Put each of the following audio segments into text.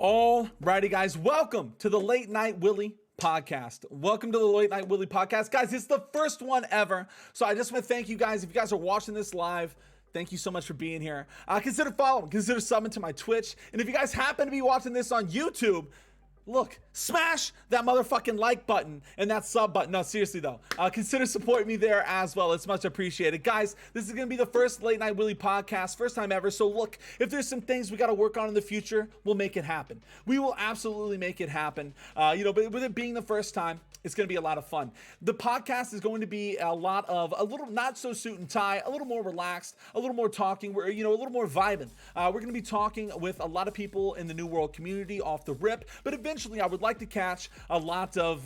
Alrighty, guys, welcome to the Late Night Wiilly podcast. Welcome to the Late Night Wiilly podcast. Guys, it's the first one ever. So I just want to thank you guys. If you guys are watching this live, thank you so much for being here. Consider following, consider subbing to my Twitch. And if you guys happen to be watching this on YouTube, look, smash that motherfucking like button and that sub button. No, seriously though, consider supporting me there as well. It's much appreciated. Guys, this is going to be the first Late Night Wiilly podcast, first time ever. So look, if there's some things we got to work on in the future, we'll make it happen. We will absolutely make it happen. But with it being the first time, it's going to be a lot of fun. The podcast is going to be a little not so suit and tie, a little more relaxed, a little more talking. We're, a little more vibing. We're going to be talking with a lot of people in the New World community off the rip, but eventually I would like to catch a lot of,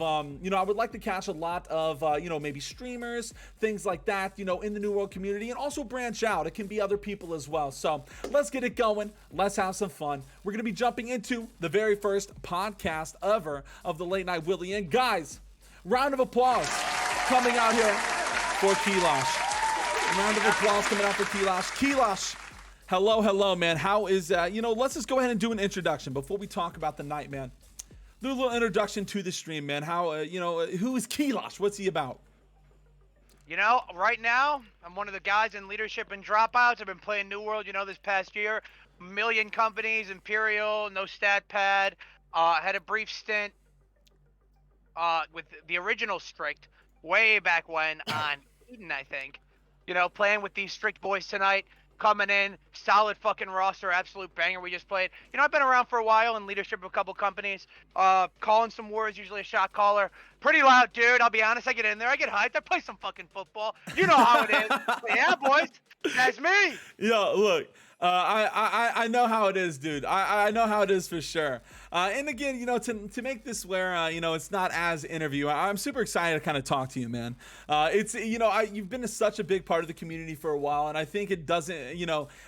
maybe streamers, things like that, in the New World community, and also branch out. It can be other people as well. So let's get it going. Let's have some fun. We're going to be jumping into the very first podcast ever of the Late Night Wiilly. And guys, round of applause coming out here for Kelosh. Round of applause coming out for Kelosh. Kelosh, hello, man. How is, let's just go ahead and do an introduction before we talk about the night, man. Do a little introduction to the stream, man. How, who is Keilosh? What's he about? Right now, I'm one of the guys in leadership and dropouts. I've been playing New World, this past year. Million companies, Imperial, no stat pad. Had a brief stint with the original Strict way back when on Eden, I think. Playing with these Strict boys tonight. Coming in, solid fucking roster, absolute banger we just played. I've been around for a while in leadership of a couple companies. Calling some wars, usually a Shotcaller. Pretty loud, dude. I'll be honest, I get in there, I get hyped, I play some fucking football. You know how it is. But yeah, boys, that's me. Yo, look, I know how it is, dude. I know how it is for sure. And again, to make this where, it's not as interview, I'm super excited to kind of talk to you, man. You've been such a big part of the community for a while, and I think it doesn't,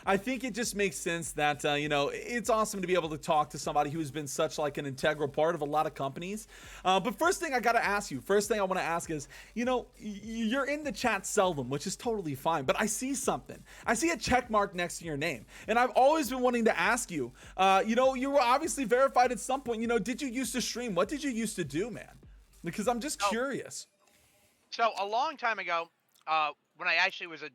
I think it just makes sense that, it's awesome to be able to talk to somebody who's been such like an integral part of a lot of companies. But first thing I want to ask is, you're in the chat seldom, which is totally fine, but I see something. I see a check mark next to your name. And I've always been wanting to ask you, you were obviously verified at some point. Did you used to stream? What did you used to do, man? Because I'm just curious. So a long time ago, when I actually was a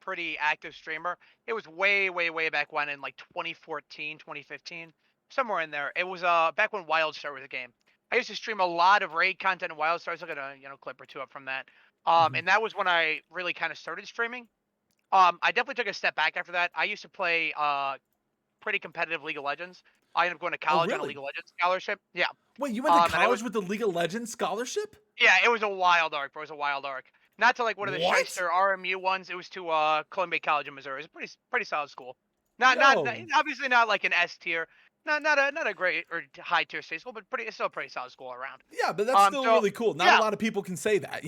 pretty active streamer, it was way, way, way back when in like 2014, 2015, somewhere in there. It was back when WildStar was a game. I used to stream a lot of raid content in WildStar. I was looking at a clip or two up from that. And that was when I really kind of started streaming. I definitely took a step back after that. I used to play pretty competitive League of Legends. I ended up going to college on a League of Legends scholarship. Yeah. Wait, you went to college with the League of Legends scholarship? Yeah, it was a wild arc, bro. It was a wild arc. Not to like one of the shyster RMU ones. It was to Columbia College in Missouri. It was a pretty solid school. Not obviously not like an S tier. Not a great or high tier state school, but it's still a pretty solid school around. Yeah, but that's still really cool. Not a lot of people can say that,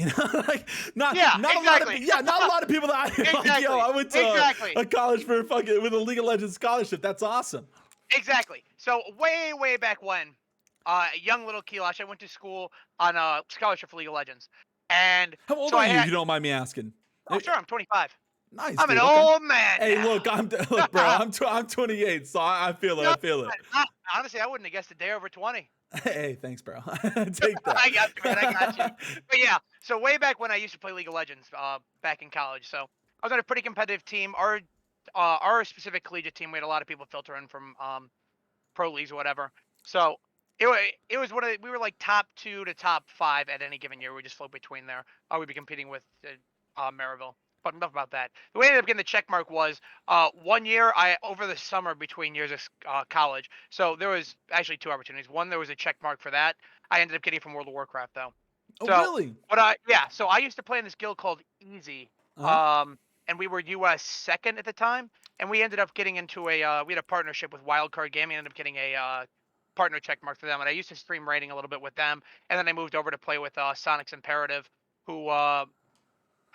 like not a lot of people that I went to a college for fucking with a League of Legends scholarship. That's awesome. Exactly. So way back when, a young little Keilosh, I went to school on a scholarship for League of Legends. And how old are you? If you don't mind me asking. Oh, sure, I'm 25. Nice. I'm an old man. Hey, look, bro. I'm 28, so I feel it. I feel it. Honestly, I wouldn't have guessed a day over 20. Hey, thanks, bro. Take that. I got you, man. I got you. But yeah, so way back when I used to play League of Legends, back in college. So I was on a pretty competitive team. Our specific collegiate team, we had a lot of people filter in from pro leagues or whatever. So it was we were like top 2 to top 5 at any given year. We just float between there. We'd be competing with Maryville. But enough about that. The way I ended up getting the check mark was 1 year over the summer between years of college. So there was actually 2 opportunities. One, there was a check mark for that. I ended up getting from World of Warcraft though. Oh, really? But so I used to play in this guild called Easy. And we were US 2nd at the time, and we ended up getting into we had a partnership with Wildcard Gaming, ended up getting a partner check mark for them, and I used to stream rating a little bit with them, and then I moved over to play with Sonic's Imperative, who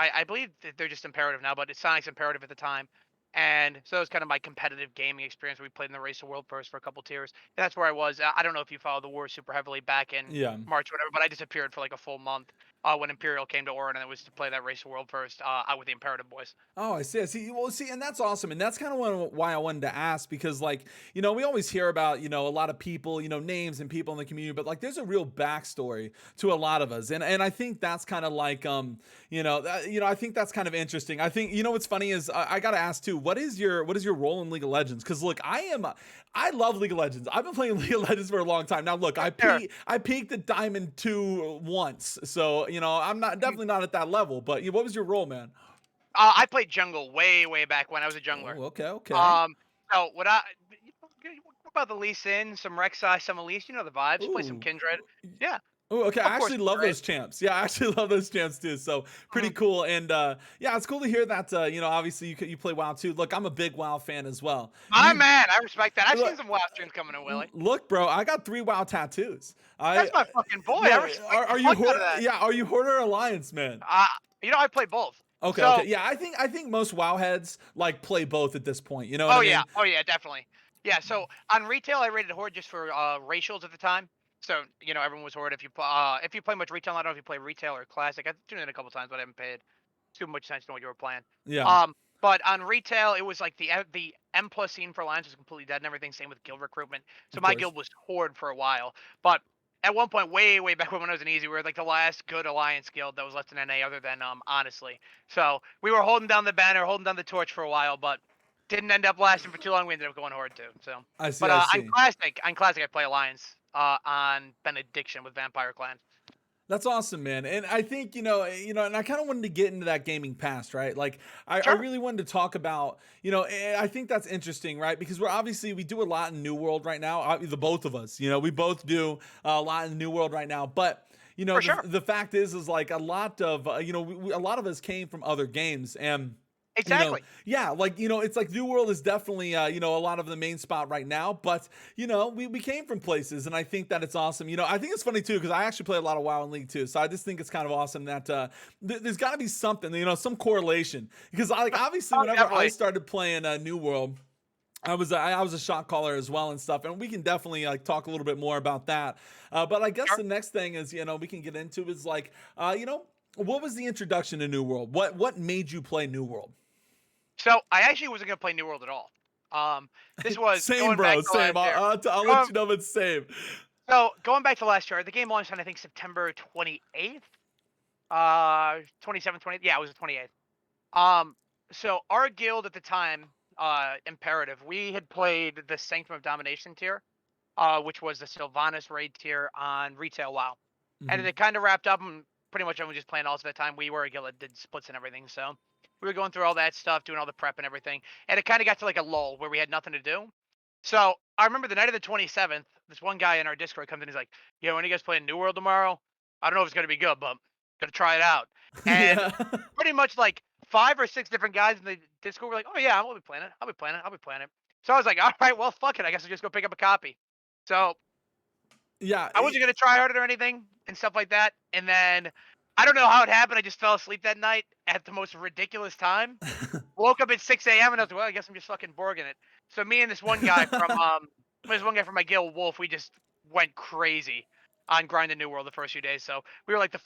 I believe that they're just Imperative now, but it's Sonic's Imperative at the time. And so it was kind of my competitive gaming experience. We played in the Race of World first for a couple tiers. And that's where I was. I don't know if you follow the war super heavily back in Yeah. March or whatever, but I disappeared for like a full month when Imperial came to Oregon, and it was to play that Race of World first out with the Imperative boys. Oh, I see. I see. Well, see, and that's awesome, and that's kind of why I wanted to ask because, like, we always hear about a lot of people, names and people in the community, but like, there's a real backstory to a lot of us, and I think that's kind of like, I think that's kind of interesting. I think what's funny is I got to ask too, what is your role in League of Legends? Because look, I love League of Legends. I've been playing League of Legends for a long time now. Look, I peaked at Diamond 2 once, so I'm not definitely not at that level. But what was your role, man? I played jungle way back when I was a jungler. Oh, okay. Um, so what about the Lee Sin, some Rek'Sai, some Elise? You know the vibes. Play some Ooh. Kindred. Yeah, Oh, okay. of I course. actually love Right? those champs. Yeah, I actually love those champs too. So pretty Mhm. cool. And yeah, it's cool to hear that. Obviously you play WoW too. Look, I'm a big WoW fan as well. My man, I respect that. I've Look, seen some WoW streams coming in, Willie. look, bro, I got 3 WoW tattoos. That's my fucking boy. I Look, respect the are you fuck out of that. yeah, are you Hoarder or Alliance, man? Uh, I play both. Okay, So, okay. Yeah, I think most WoW heads like play both at this point. You know what oh I yeah, mean? definitely. Yeah, so on retail, I rated Horde just for racials at the time. So everyone was Horde. If you play much retail, I don't know if you play retail or classic. I tuned in a couple times, but I haven't paid too much attention to what you were playing. Yeah. But on retail, it was like the M plus scene for Alliance was completely dead and everything. Same with guild recruitment. So Of my course. guild was Horde for a while. But at one point, way back when I was an easy, we were like the last good Alliance guild that was left in NA, other than honestly. So we were holding down the banner, holding down the torch for a while, but didn't end up lasting for too long. We ended up going Horde too. So, I see. but I see. on classic, I play Alliance. On Benediction with Vampire Clan. That's awesome, man. And I think, and I kind of wanted to get into that gaming past, right? Like, I Sure. really wanted to talk about, and I think that's interesting, right? Because we do a lot in New World right now. The both of us, we both do a lot in the New World right now. But, For sure. the fact is like a lot of, a lot of us came from other games and, Exactly. yeah, like, it's like New World is definitely, a lot of the main spot right now, but, we came from places and I think that it's awesome. I think it's funny too, because I actually play a lot of WoW in League too. So I just think it's kind of awesome that there's got to be something, some correlation. Because obviously whenever definitely. I started playing New World, I was a shot caller as well and stuff, and we can definitely like talk a little bit more about that. But I guess Sure. the next thing is, we can get into is like, what was the introduction to New World? What made you play New World? So I actually wasn't gonna play New World at all. This was Same, going back bro. to Same. last year. I'll let Um, you know it's same. so going back to last year, the game launched on I think September 28th, 27th, 20th. Yeah, it was the 28th. Um, so our guild at the time, Imperative, we had played the Sanctum of Domination tier, which was the Sylvanas raid tier on retail WoW, and Mhm. it kind of wrapped up, and pretty much everyone was just playing all at the time. We were a guild that did splits and everything, so we were going through all that stuff, doing all the prep and everything, and it kind of got to like a lull where we had nothing to do. So I remember the night of the 27th, this one guy in our Discord comes in, he's like, "Yo, when you guys playing New World tomorrow? I don't know if it's gonna be good, but gonna try it out." And Yeah. pretty much like 5 or 6 different guys in the Discord were like, "Oh yeah, I'll be playing it. I'll be playing it. I'll be playing it." So I was like, "All right, well, fuck it. I guess I'll just go pick up a copy." So Yeah. I wasn't gonna try hard or anything and stuff like that. And then I don't know how it happened. I just fell asleep that night at the most ridiculous time. Woke up at 6 a.m. and I was like, well, I guess I'm just fucking Borging it. So me and this one guy from my guild, Wolf, we just went crazy on grinding New World the first few days. So we were like the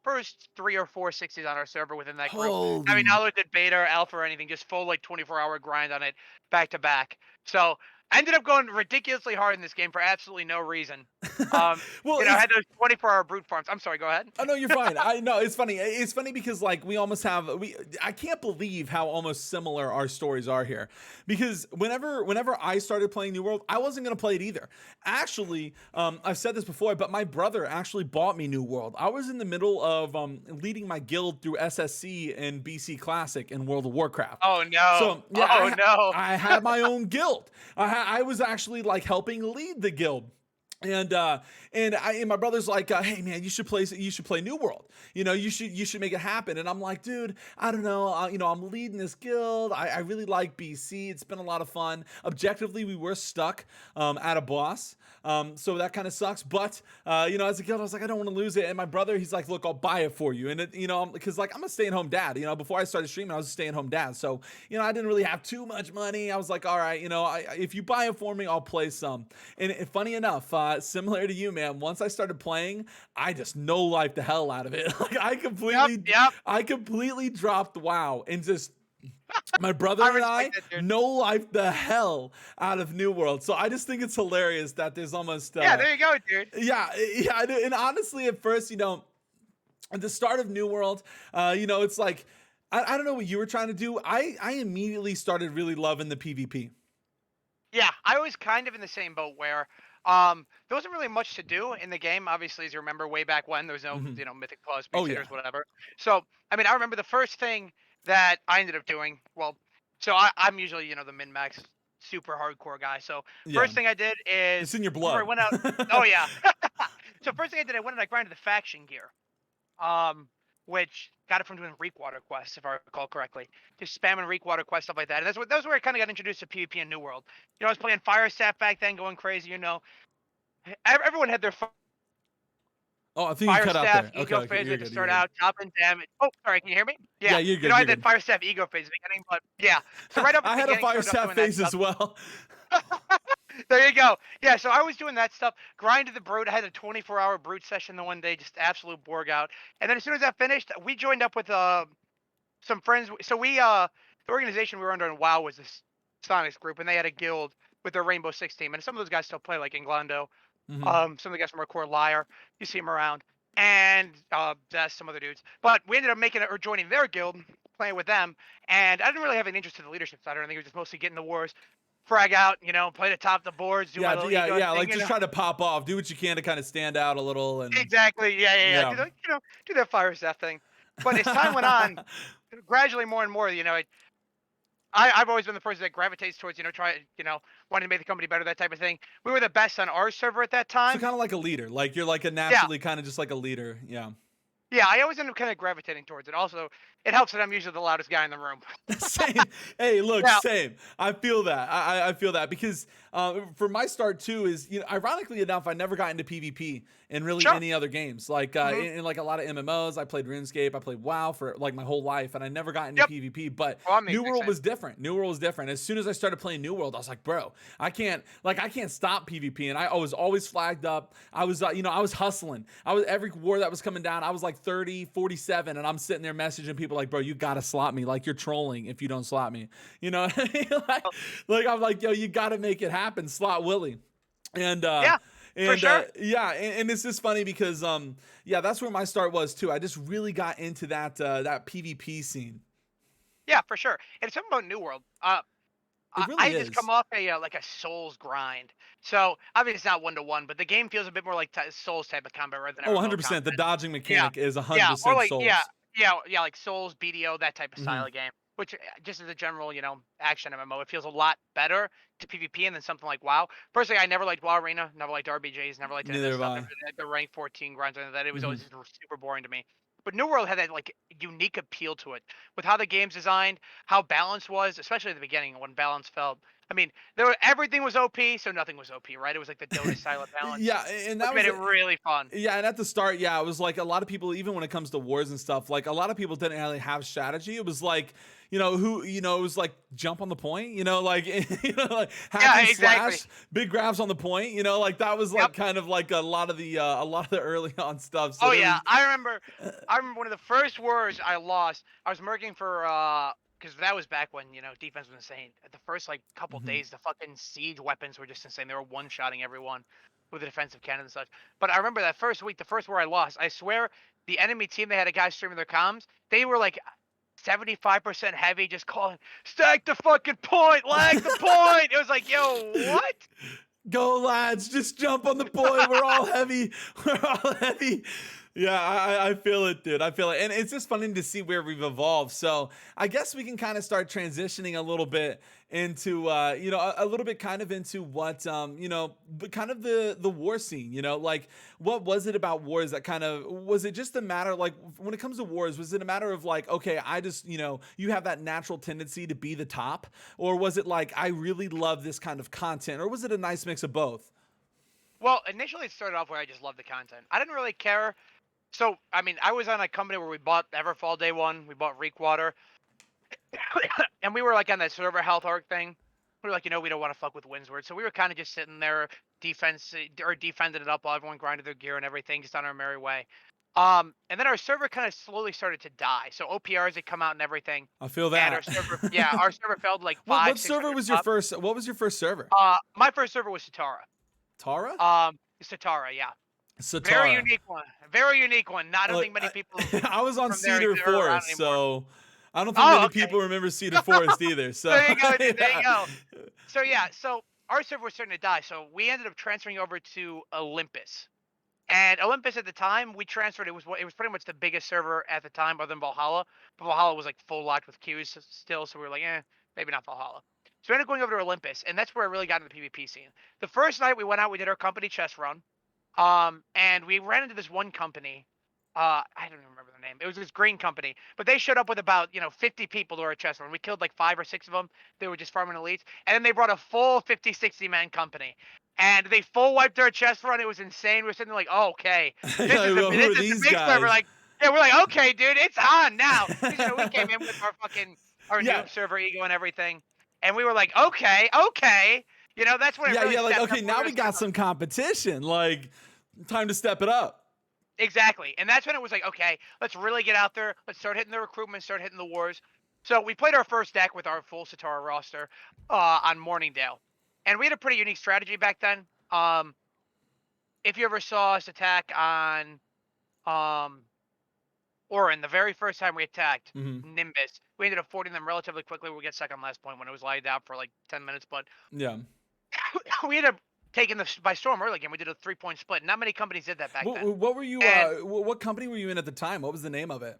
first 3 or 4 60s on our server within that group. I mean, Holy. not did beta or alpha or anything, just full like 24-hour grind on it back to back. So I ended up going ridiculously hard in this game for absolutely no reason. Well, I had those 24-hour brute farms. I'm sorry, go ahead. oh no, you're fine. I know it's funny. It's funny because like we almost have I can't believe how almost similar our stories are here. Because whenever I started playing New World, I wasn't gonna play it either. Actually, I've said this before, but my brother actually bought me New World. I was in the middle of leading my guild through SSC and BC Classic and World of Warcraft. Oh no. So yeah, Oh no. I had my own guild. I was actually like helping lead the guild. And my brother's like, hey man, you should play New World. You should make it happen. And I'm like, dude, I don't know. I'm leading this guild. I really like BC. It's been a lot of fun. Objectively, we were stuck at a boss. So that kind of sucks. But as a guild, I was like, I don't want to lose it. And my brother, he's like, look, I'll buy it for you. And because like I'm a stay-at-home dad. Before I started streaming, I was a stay-at-home dad. So I didn't really have too much money. I was like, all right, if you buy it for me, I'll play some. And funny enough, similar to you, man, once I started playing, I just no-life the hell out of it. Like I completely dropped WoW and just my brother and I no-life the hell out of New World. So I just think it's hilarious that there's almost there you go, dude. Yeah, and honestly, at first, at the start of New World, it's like I don't know what you were trying to do. I immediately started really loving the PvP. Yeah, I was kind of in the same boat where there wasn't really much to do in the game. Obviously, as you remember, way back when, there was no, Mythic Plus, Beast Hitters, whatever. So, I mean, I remember the first thing that I ended up doing, so I'm usually, the min-max super hardcore guy. So, first thing I did is... It's in your blood. I went out... Oh, yeah. So, first thing I did, I went and I grinded the faction gear. Which got it from doing Reekwater quests, if I recall correctly. Just spamming Reekwater quests, stuff like that. And that's where I kind of got introduced to PvP in New World. I was playing Fire Staff back then, going crazy, Everyone had their I think Fire you cut Staff out there. ego phase to start out, chopping damage. Oh, sorry, can you hear me? Yeah, you're good. I did Fire Staff ego phase at the beginning, but yeah. So right up at the I had a Fire Staff phase as well. There you go. Yeah, so I was doing that stuff. Grinded the brute. I had a 24-hour brute session the one day, just absolute Borg out. And then as soon as that finished, we joined up with some friends. So the organization we were under in WoW was this Sonics group, and they had a guild with their Rainbow Six team. And some of those guys still play, like Inglando. Some of the guys from our core Liar. You see them around. And that's some other dudes. But we ended up joining their guild, playing with them. And I didn't really have an interest in the leadership side. I think it was just mostly getting the wars. Frag out, play the top of the boards, do my little ego thing, like just try to pop off, do what you can to kind of stand out a little, and exactly, yeah. Do that Fire Staff thing. But as time went on, gradually more and more, I've always been the person that gravitates towards, wanting to make the company better, that type of thing. We were the best on our server at that time. So kind of like a leader, like you're like a naturally kind of just like a leader, yeah. Yeah, I always end up kind of gravitating towards it. Also, it helps that I'm usually the loudest guy in the room. Same. Hey, look, same. I feel that. I feel that because for my start too is, ironically enough, I never got into PvP in really any other games. Like in like a lot of MMOs, I played RuneScape, I played WoW for like my whole life, and I never got into PvP. But New World was different. New World was different. As soon as I started playing New World, I was like, bro, I can't stop PvP, and I was always flagged up. I was I was hustling. Every war that was coming down, I was like 30, 47, and I'm sitting there messaging people like, bro, you gotta slot me. Like, you're trolling if you don't slot me. Like I'm like, yo, you gotta make it happen. Slot Wiilly. And for sure. And it's just funny because that's where my start was too. I just really got into that PvP scene. Yeah, for sure. And it's something about New World. I just come off a Souls grind. So obviously it's not 1-to-1, but the game feels a bit more like Souls type of combat rather than 100%. The dodging mechanic is 100% Souls. Yeah, like Souls, BDO, that type of style of game. Which, just as a general, action MMO, it feels a lot better to PvP than something like WoW. Personally, I never liked WoW Arena, never liked RBJs, never liked any of that stuff. The rank 14 grinds and that, it was always super boring to me. But New World had that unique appeal to it, with how the game's designed, how balance was, especially at the beginning when balance felt. I mean, everything was OP, so nothing was OP, right? It was like the Dota style of balance. Yeah, and that made it really fun. Yeah, and at the start, it was like a lot of people, even when it comes to wars and stuff, like a lot of people didn't really have strategy. It was like, it was like jump on the point, like hack and slash, big grabs on the point, like that was like kind of like a lot of the early on stuff. So I remember one of the first wars I lost. I was working for because that was back when defense was insane. At the first couple days, the fucking siege weapons were just insane. They were one-shotting everyone with the defensive cannon and such. But I remember that first week, the first war I lost, I swear the enemy team, they had a guy streaming their comms. They were like 75% heavy, just calling, stack the fucking point, lag the point. It was like, yo, what? Go lads, just jump on the point. We're all heavy. We're all heavy. Yeah, I feel it, dude. I feel it. And it's just funny to see where we've evolved. So I guess we can kind of start transitioning a little bit into, a little bit kind of into what, kind of the war scene, like what was it about wars that kind of, was it just a matter, like when it comes to wars, was it a matter of like, okay, I just, you have that natural tendency to be the top? Or was it like, I really love this kind of content? Or was it a nice mix of both? Well, initially it started off where I just loved the content. I didn't really care. So, I mean, I was on a company where we bought Everfall day one. We bought Reekwater. And we were like on that server health arc thing. We were like, we don't want to fuck with Windsward. So we were kind of just sitting there defending it up while everyone grinded their gear and everything, just on our merry way. And then our server kind of slowly started to die. So OPRs had come out and everything. I feel And that. our server fell to like What six server hundred was your pop. first? What was your first server? My first server was Satara. Tara? Satara, yeah. Very Satara. unique one. Very unique one. I don't Like, think many people I was on from there Cedar are around Forest, anymore. so I don't think Oh, many okay. people remember Cedar Forest either. So There you go, dude. There you yeah. go. So yeah, so our server was starting to die, so we ended up transferring over to Olympus. And Olympus at the time, we transferred. It was pretty much the biggest server at the time, other than Valhalla. But Valhalla was like full locked with queues still, so we were like, maybe not Valhalla. So we ended up going over to Olympus, and that's where I really got into the PvP scene. The first night we went out, we did our company chess run. And we ran into this one company. I don't even remember the name. It was this green company, but they showed up with about 50 people to our chess run. We killed like 5 or 6 of them. They were just farming elites, and then they brought a full 50, 60 man company, and they full wiped our chess run. It was insane. We were sitting there like, oh, okay, this is Who are this is the these big server. guys? Like, yeah, we're like, okay, dude, it's on now. Because we came in with our Yeah, noob server ego and everything, and we were like, okay, okay. That's when it really yeah. Like, stepped up. okay, now we got some competition. Like, time to step it up. Exactly. And that's when it was like, okay, let's really get out there. Let's start hitting the recruitment, start hitting the wars. So we played our first deck with our full Satara roster on Morningdale. And we had a pretty unique strategy back then. If you ever saw us attack on Orin, the very first time we attacked Hmm. Nimbus, we ended up forting them relatively quickly. We get second last point when it was laid out for like 10 minutes. But Yeah. we ended up taking this by storm early game. We did a 3-point split. Not many companies did that back then. What were you? And What company were you in at the time? What was the name of it?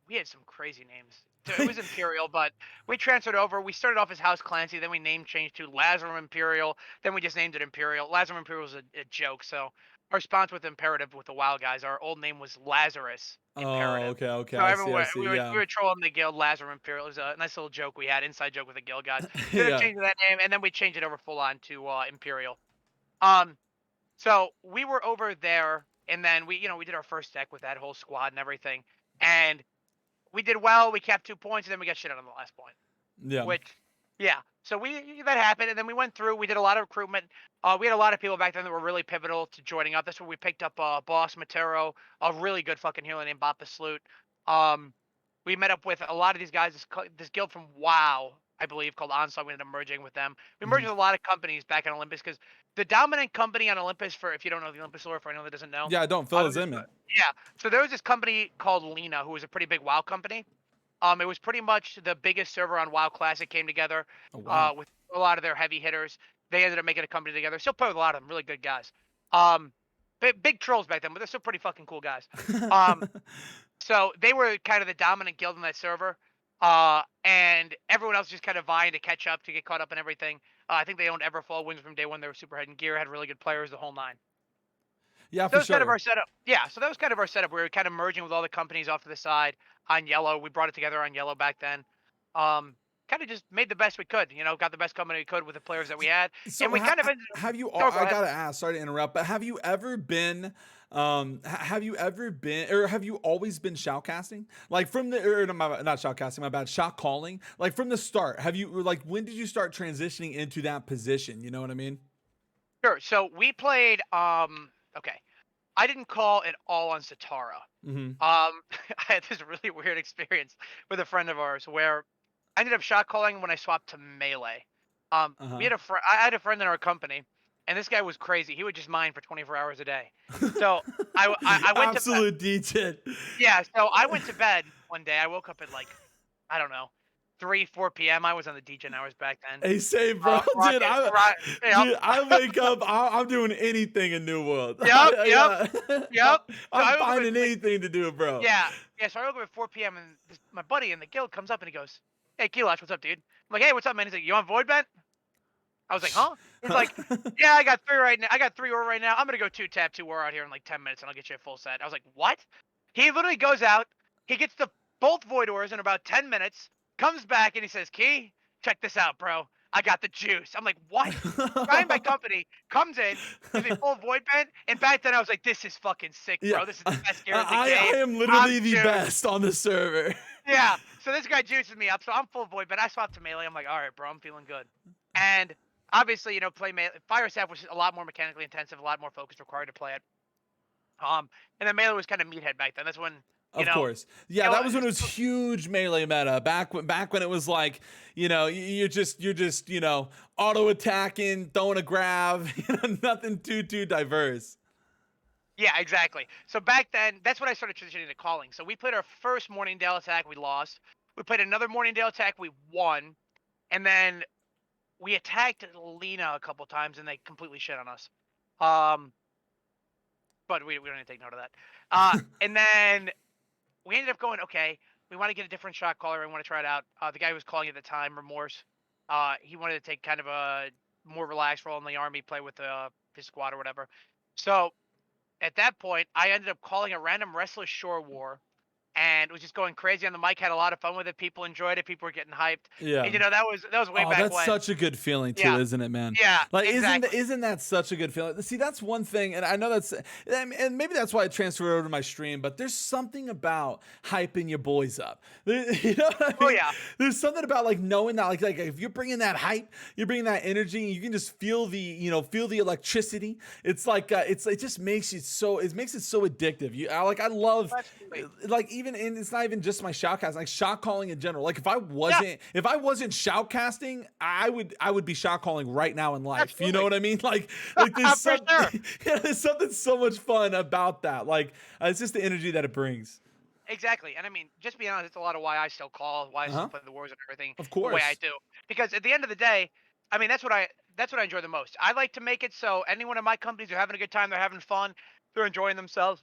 we had some crazy names. So it was Imperial, but we transferred over. We started off as House Clancy, then we name changed to Lazarum Imperial. Then we just named it Imperial. Lazarum Imperial was a joke. So our response with Imperative with the WoW guys, our old name was Lazarus Oh, Imperative. okay, okay. So I see. I everyone see. Yeah. we were trolling the guild Lazarum Imperial. It was a nice little joke we had, inside joke with the guild guys. We ended up Yeah. changing that name, and then we changed it over full on to Imperial. Um, so we were over there, and then we did our first deck with that whole squad and everything, and we did well. We kept 2 points, and then we got shit out on the last point. Yeah. Which, yeah. So that happened, and then we went through. We did a lot of recruitment. We had a lot of people back then that were really pivotal to joining up. That's where we picked up Boss Matero, a really good fucking healer named Bop the Salute. We met up with a lot of these guys. This guild from WoW, I believe, called Onslaught. We ended up merging with them. We merged Mhm. with a lot of companies back on Olympus because the dominant company on Olympus, for if you don't know the Olympus lore, for anyone that doesn't know, Yeah. I don't fill his there's in. yeah. So there was this company called Lena, who was a pretty big WoW company. It was pretty much the biggest server on WoW Classic came together Oh wow. with a lot of their heavy hitters. They ended up making a company together. Still play with a lot of them, really good guys. Um, big trolls back then, but they're still pretty fucking cool guys. Um, so they were kind of the dominant guild on that server. And everyone else just kind of vying to catch up, to get caught up in everything. I think they owned Everfall, wins from day one. They were super head and gear, had really good players, the whole nine. Yeah, That for was kind of sure. our setup. Yeah, so that was kind of our setup. We were kind of merging with all the companies off to the side on Yellow. We brought it together on Yellow back then. Kind of just made the best we could. Got the best company we could with the players that we had, and So we kind of ended up. have you? Oh, go I ahead. gotta ask. Sorry to interrupt, but have you ever been? Have you ever been, or have you always been shoutcasting? Like from the, or no, not shoutcasting, my bad, shot calling. Like from the start, have you? Like when did you start transitioning into that position? You know what I mean? Sure. So we played. Okay, I didn't call it all on Satara. Mm-hmm. I had this really weird experience with a friend of ours where I ended up shot calling when I swapped to melee. Uh We huh. had I had a friend in our company, and this guy was crazy. He would just mine for 24 hours a day. So I went to bed. Absolute detail. Yeah, so I went to bed one day. I woke up at like, I don't know, 3, 4 p.m. I was on the DJ hours back then. Hey, same, bro, dude. Rocket, right? Yep. I wake up. I'm doing anything in New World. Yep. Yep. Yeah, Yep. So I'm I woke up at finding like anything to do, bro. yeah, yeah. So I woke up at 4 p.m. and my buddy in the guild comes up and he goes, "Hey, Kelosh, what's up, dude?" I'm like, "Hey, what's up, man?" He's like, "You on void bent?" I was like, "Huh?" He's like, "Yeah, I got 3 right now. I got 3 ore right now. I'm gonna go 2 tap 2 ore out here in like 10 minutes and I'll get you a full set." I was like, "What?" He literally goes out. He gets the both void ores in about 10 minutes. Comes back and he says, "Key, check this out, bro. I got the juice." I'm like, "What?" Guy in my company comes in, gives me full void bent, and back then I was like, "This is fucking sick, Yeah, bro. This is the best gear in the I game. am I'm literally the juiced." best on the server. Yeah. So this guy juices me up. So I'm full void, but I swapped to melee. I'm like, all right, bro, I'm feeling good. And obviously, play melee. Fire staff was a lot more mechanically intensive, a lot more focus required to play it. And then melee was kind of meathead back then. That's when you Of know, course. Yeah, you know, that was when it was huge melee meta. Back when it was like, you're just, auto attacking, throwing a grab, nothing too diverse. yeah, exactly. So back then, that's when I started transitioning to calling. So we played our first Morningdale attack, we lost. We played another Morningdale attack, we won, and then we attacked Lena a couple times, and they completely shit on us. Um, but we don't need to take note of that. And then we ended up going, okay, we want to get a different shot caller. We want to try it out. The guy who was calling at the time, Remorse, he wanted to take kind of a more relaxed role in the army, play with his squad or whatever. So at that point, I ended up calling a random Restless Shore War and was just going crazy on the mic. Had a lot of fun with it. People enjoyed it. People were getting hyped. Yeah. And that was way Oh, back that's when. such a good feeling too, Yeah, isn't it, man? yeah, Like, exactly. isn't that such a good feeling? See, that's one thing, and I know and maybe that's why I transferred over to my stream. But there's something about hyping your boys up. You know what I Oh mean? yeah, There's something about like knowing that, like if you're bringing that hype, you're bringing that energy, and you can just feel the electricity. It's like it just makes it makes it so addictive. I love absolutely. like even and it's not even just my shoutcast, like shot calling in general. Like Yeah, if I wasn't shoutcasting, I would be shot calling right now in life. You know absolutely. what I mean? Like there's For some sure. yeah, there's something so much fun about that. Like it's just the energy that it brings. Exactly. And I mean, just being honest, it's a lot of why I still call, why I Uh still huh. play the wars and everything Of the way I course. do. Because at the end of the day, I mean, that's what I enjoy the most. I like to make it so anyone in my companies are having a good time, they're having fun, they're enjoying themselves.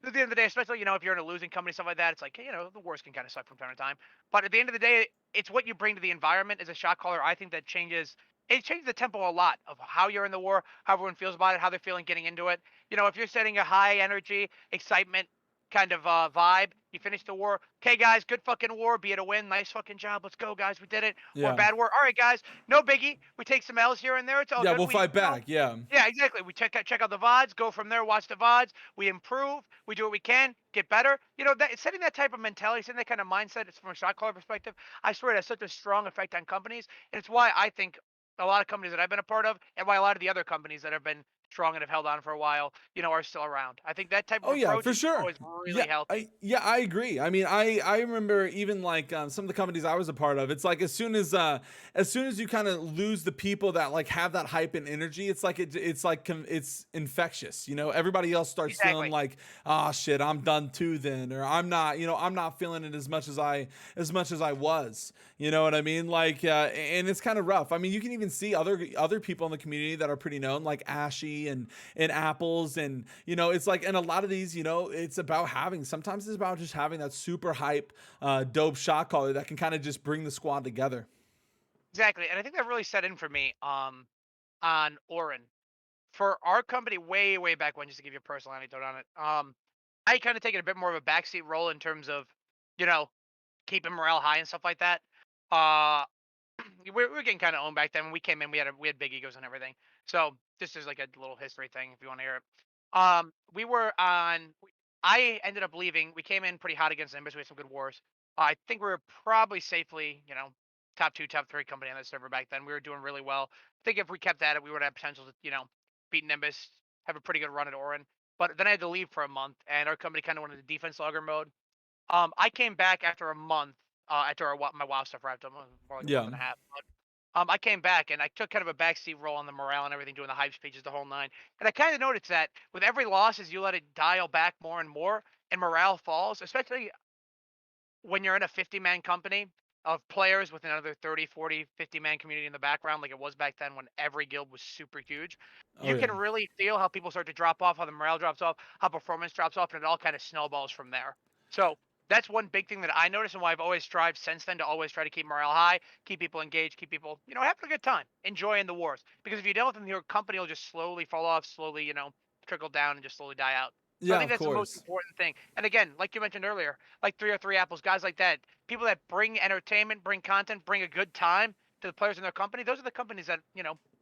At the end of the day, especially if you're in a losing company, stuff like that, it's like the wars can kind of suck from time to time. But at the end of the day, it's what you bring to the environment as a shot caller. I think that changes the tempo a lot of how you're in the war, how everyone feels about it, how they're feeling getting into it. If you're setting a high energy, excitement kind of vibe, you finish the war. Okay, guys, good fucking war. Be it a win, nice fucking job. Let's go, guys. We did it. Or a Yeah. bad war. All right, guys, no biggie. We take some L's here and there. It's all Yeah. good. We'll fight back. Yeah. Yeah, exactly. We check out the VODs, go from there, watch the VODs. We improve. We do what we can, get better. Setting that type of mentality, setting that kind of mindset, it's from a shot caller perspective. I swear it has such a strong effect on companies, and it's why I think a lot of companies that I've been a part of, and why a lot of the other companies that have been strong and have held on for a while, are still around. I think that type of Oh yeah, approach for is sure. always really healthy. I agree. I mean, I remember even like some of the companies I was a part of. It's like as soon as you kind of lose the people that like have that hype and energy, it's like it's infectious. Everybody else starts feeling Exactly. like, oh shit, I'm done too then, or I'm not feeling it as much as I was. You know what I mean? Like, and it's kind of rough. I mean, you can even see other people in the community that are pretty known, like Ashy and Apples, and it's like, and a lot of these, it's about sometimes it's about just having that super hype, dope shot caller that can kind of just bring the squad together. Exactly. And I think that really set in for me on Orin. For our company way, way back when, just to give you a personal anecdote on it. I kind of taken a bit more of a backseat role in terms of, you know, keeping morale high and stuff like that. Uh, we were getting kind of owned back then. When we came in, we had big egos and everything. So this is like a little history thing if you want to hear it. We were on. I ended up leaving. We came in pretty hot against Nimbus. We had some good wars. I think we were probably safely, top two, top three company on the server back then. We were doing really well. I think if we kept at it, we would have potential to, beat Nimbus, have a pretty good run at Orin. But then I had to leave for a month, and our company kind of went into defense logger mode. I came back after a month, after my WoW stuff wrapped up, more like a month Yeah. and a half. I came back and I took kind of a backseat role on the morale and everything, doing the hype speeches, the whole nine. And I kind of noticed that with every loss, as you let it dial back more and more, and morale falls, especially when you're in a 50-man company. of players with another 30, 40, 50 man community in the background, like it was back then when every guild was super huge, Oh you yeah. can really feel how people start to drop off, how the morale drops off, how performance drops off, and it all kind of snowballs from there. So that's one big thing that I noticed and why I've always strived since then to always try to keep morale high, keep people engaged, keep people, having a good time, enjoying the wars. Because if you don't, then your company will just slowly fall off, slowly, trickle down and just slowly die out. So I Yeah, think of that's the most course. important thing. And again, like you mentioned earlier, like 303 Apples, guys like that, people that bring entertainment, bring content, bring a good time to the players in their company, those are the companies that,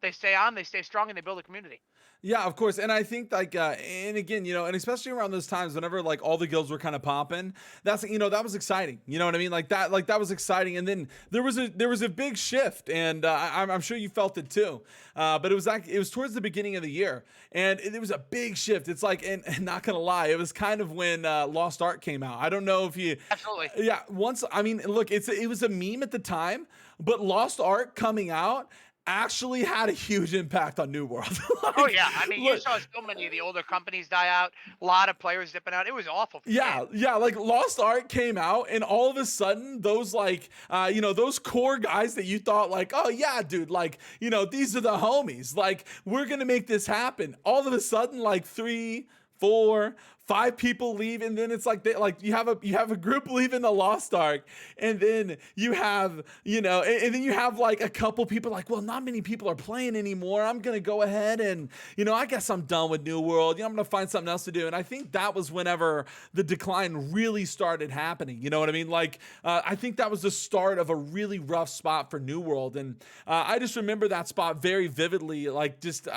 they stay on, they stay strong, and they build a community. Yeah, of course. And I think like and again, and especially around those times whenever like all the guilds were kind of popping, that was exciting. You know what I mean? Like that was exciting. And then there was a big shift, and I'm sure you felt it too. But it was towards the beginning of the year, and it was a big shift. It's like, and not gonna lie, it was kind of when Lost Ark came out. I don't know if you Absolutely. yeah, once I mean, look, it was a meme at the time, but Lost Ark coming out actually had a huge impact on New World. Oh Like, yeah, I mean, you look, saw so many of the older companies die out, a lot of players dipping out. It was awful for the game. yeah, like Lost Ark came out, and all of a sudden, those like, those core guys that you thought like, oh yeah, dude, like, these are the homies, like, we're gonna make this happen. All of a sudden, like 3, 4, 5 people leave, and then it's like you have a group leaving the Lost Ark, and then you have and then you have like a couple people like, well, not many people are playing anymore. I'm gonna go ahead and I guess I'm done with New World. I'm gonna find something else to do. And I think that was whenever the decline really started happening. You know what I mean? Like I think that was the start of a really rough spot for New World, and I just remember that spot very vividly. Like just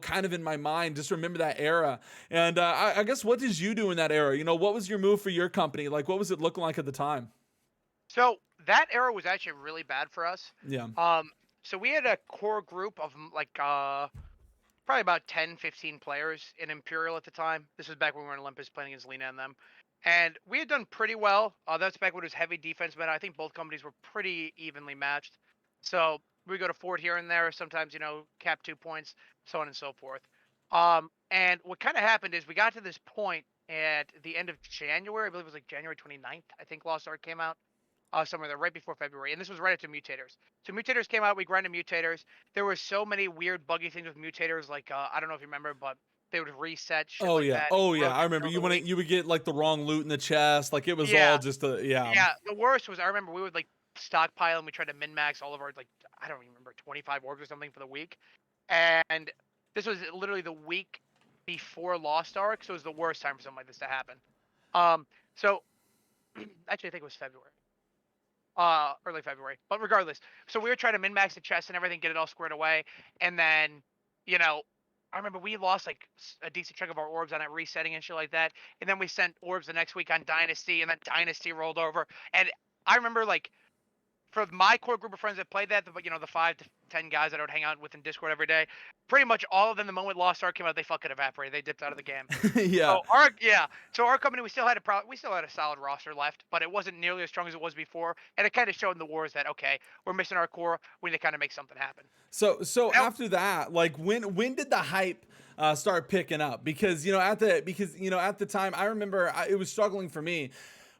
kind of in my mind, just remember that era. And I guess what did you do in that era? What was your move for your company? Like, what was it looking like at the time? So that era was actually really bad for us. Yeah. So we had a core group of like probably about 10, 15 players in Imperial at the time. This was back when we were in Olympus playing against Lena and them. And we had done pretty well. That's back when it was heavy defense, but I think both companies were pretty evenly matched. So we go to fort here and there, sometimes, cap 2 points, so on and so forth. And what kind of happened is we got to this point at the end of January, I believe it was like January 29th, I think Lost Ark came out. Somewhere there, right before February, and this was right after Mutators. So Mutators came out, we grinded Mutators. There were so many weird, buggy things with Mutators, like I don't know if you remember, but they would reset shit Oh like yeah. that. Oh yeah. Broke I in the remember middle of the week. you would get like the wrong loot in the chest. Like it was all Yeah, just a yeah. yeah. The worst was I remember we would like stockpile and we tried to min max all of our like I don't even remember 25 orbs or something for the week, and this was literally the week before Lost Ark, so it was the worst time for something like this to happen. So actually I think it was February. Early February. But regardless, so we were trying to min max the chest and everything, get it all squared away, and then, I remember we lost like a decent chunk of our orbs on it resetting and shit like that, and then we sent orbs the next week on Dynasty, and then Dynasty rolled over, and I remember like for my core group of friends that played that, the 5 to 10 guys that I would hang out with in Discord every day, pretty much all of them, the moment Lost Ark came out, they fucking evaporated. They dipped out of the game. Yeah. So our company, we still had a solid roster left, but it wasn't nearly as strong as it was before, and it kind of showed in the wars that okay, we're missing our core. We need to kind of make something happen. So Now, after that, like when did the hype start picking up? Because at the time, I remember it was struggling for me.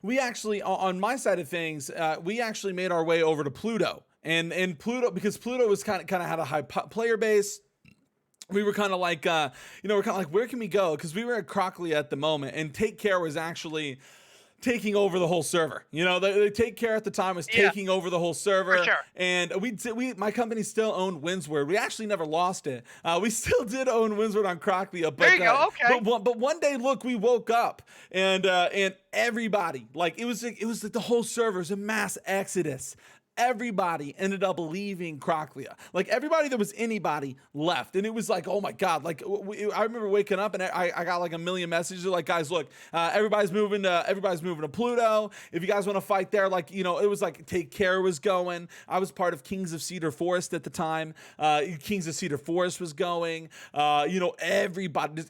We actually, on my side of things, we actually made our way over to Pluto, and Pluto, because Pluto was kind of had a high player base. We were kind of like, we're kind of like, where can we go? Because we were at Crockley at the moment, and Take Care was actually taking over the whole server. They Take Care at the time was taking over the whole server. For sure. And my company still owned Windsward. We actually never lost it. We still did own Windsward on Crockley. But, there you go. Okay. But one day, look, we woke up and everybody, like it was like the whole server was a mass exodus. Everybody ended up leaving Crocklea. Like everybody that was anybody left. And it was like, oh my God. Like I remember waking up and I got like a million messages like, guys, look, everybody's moving to Pluto. If you guys want to fight there, like, it was like Take Care was going. I was part of Kings of Cedar Forest at the time. Kings of Cedar Forest was going. Everybody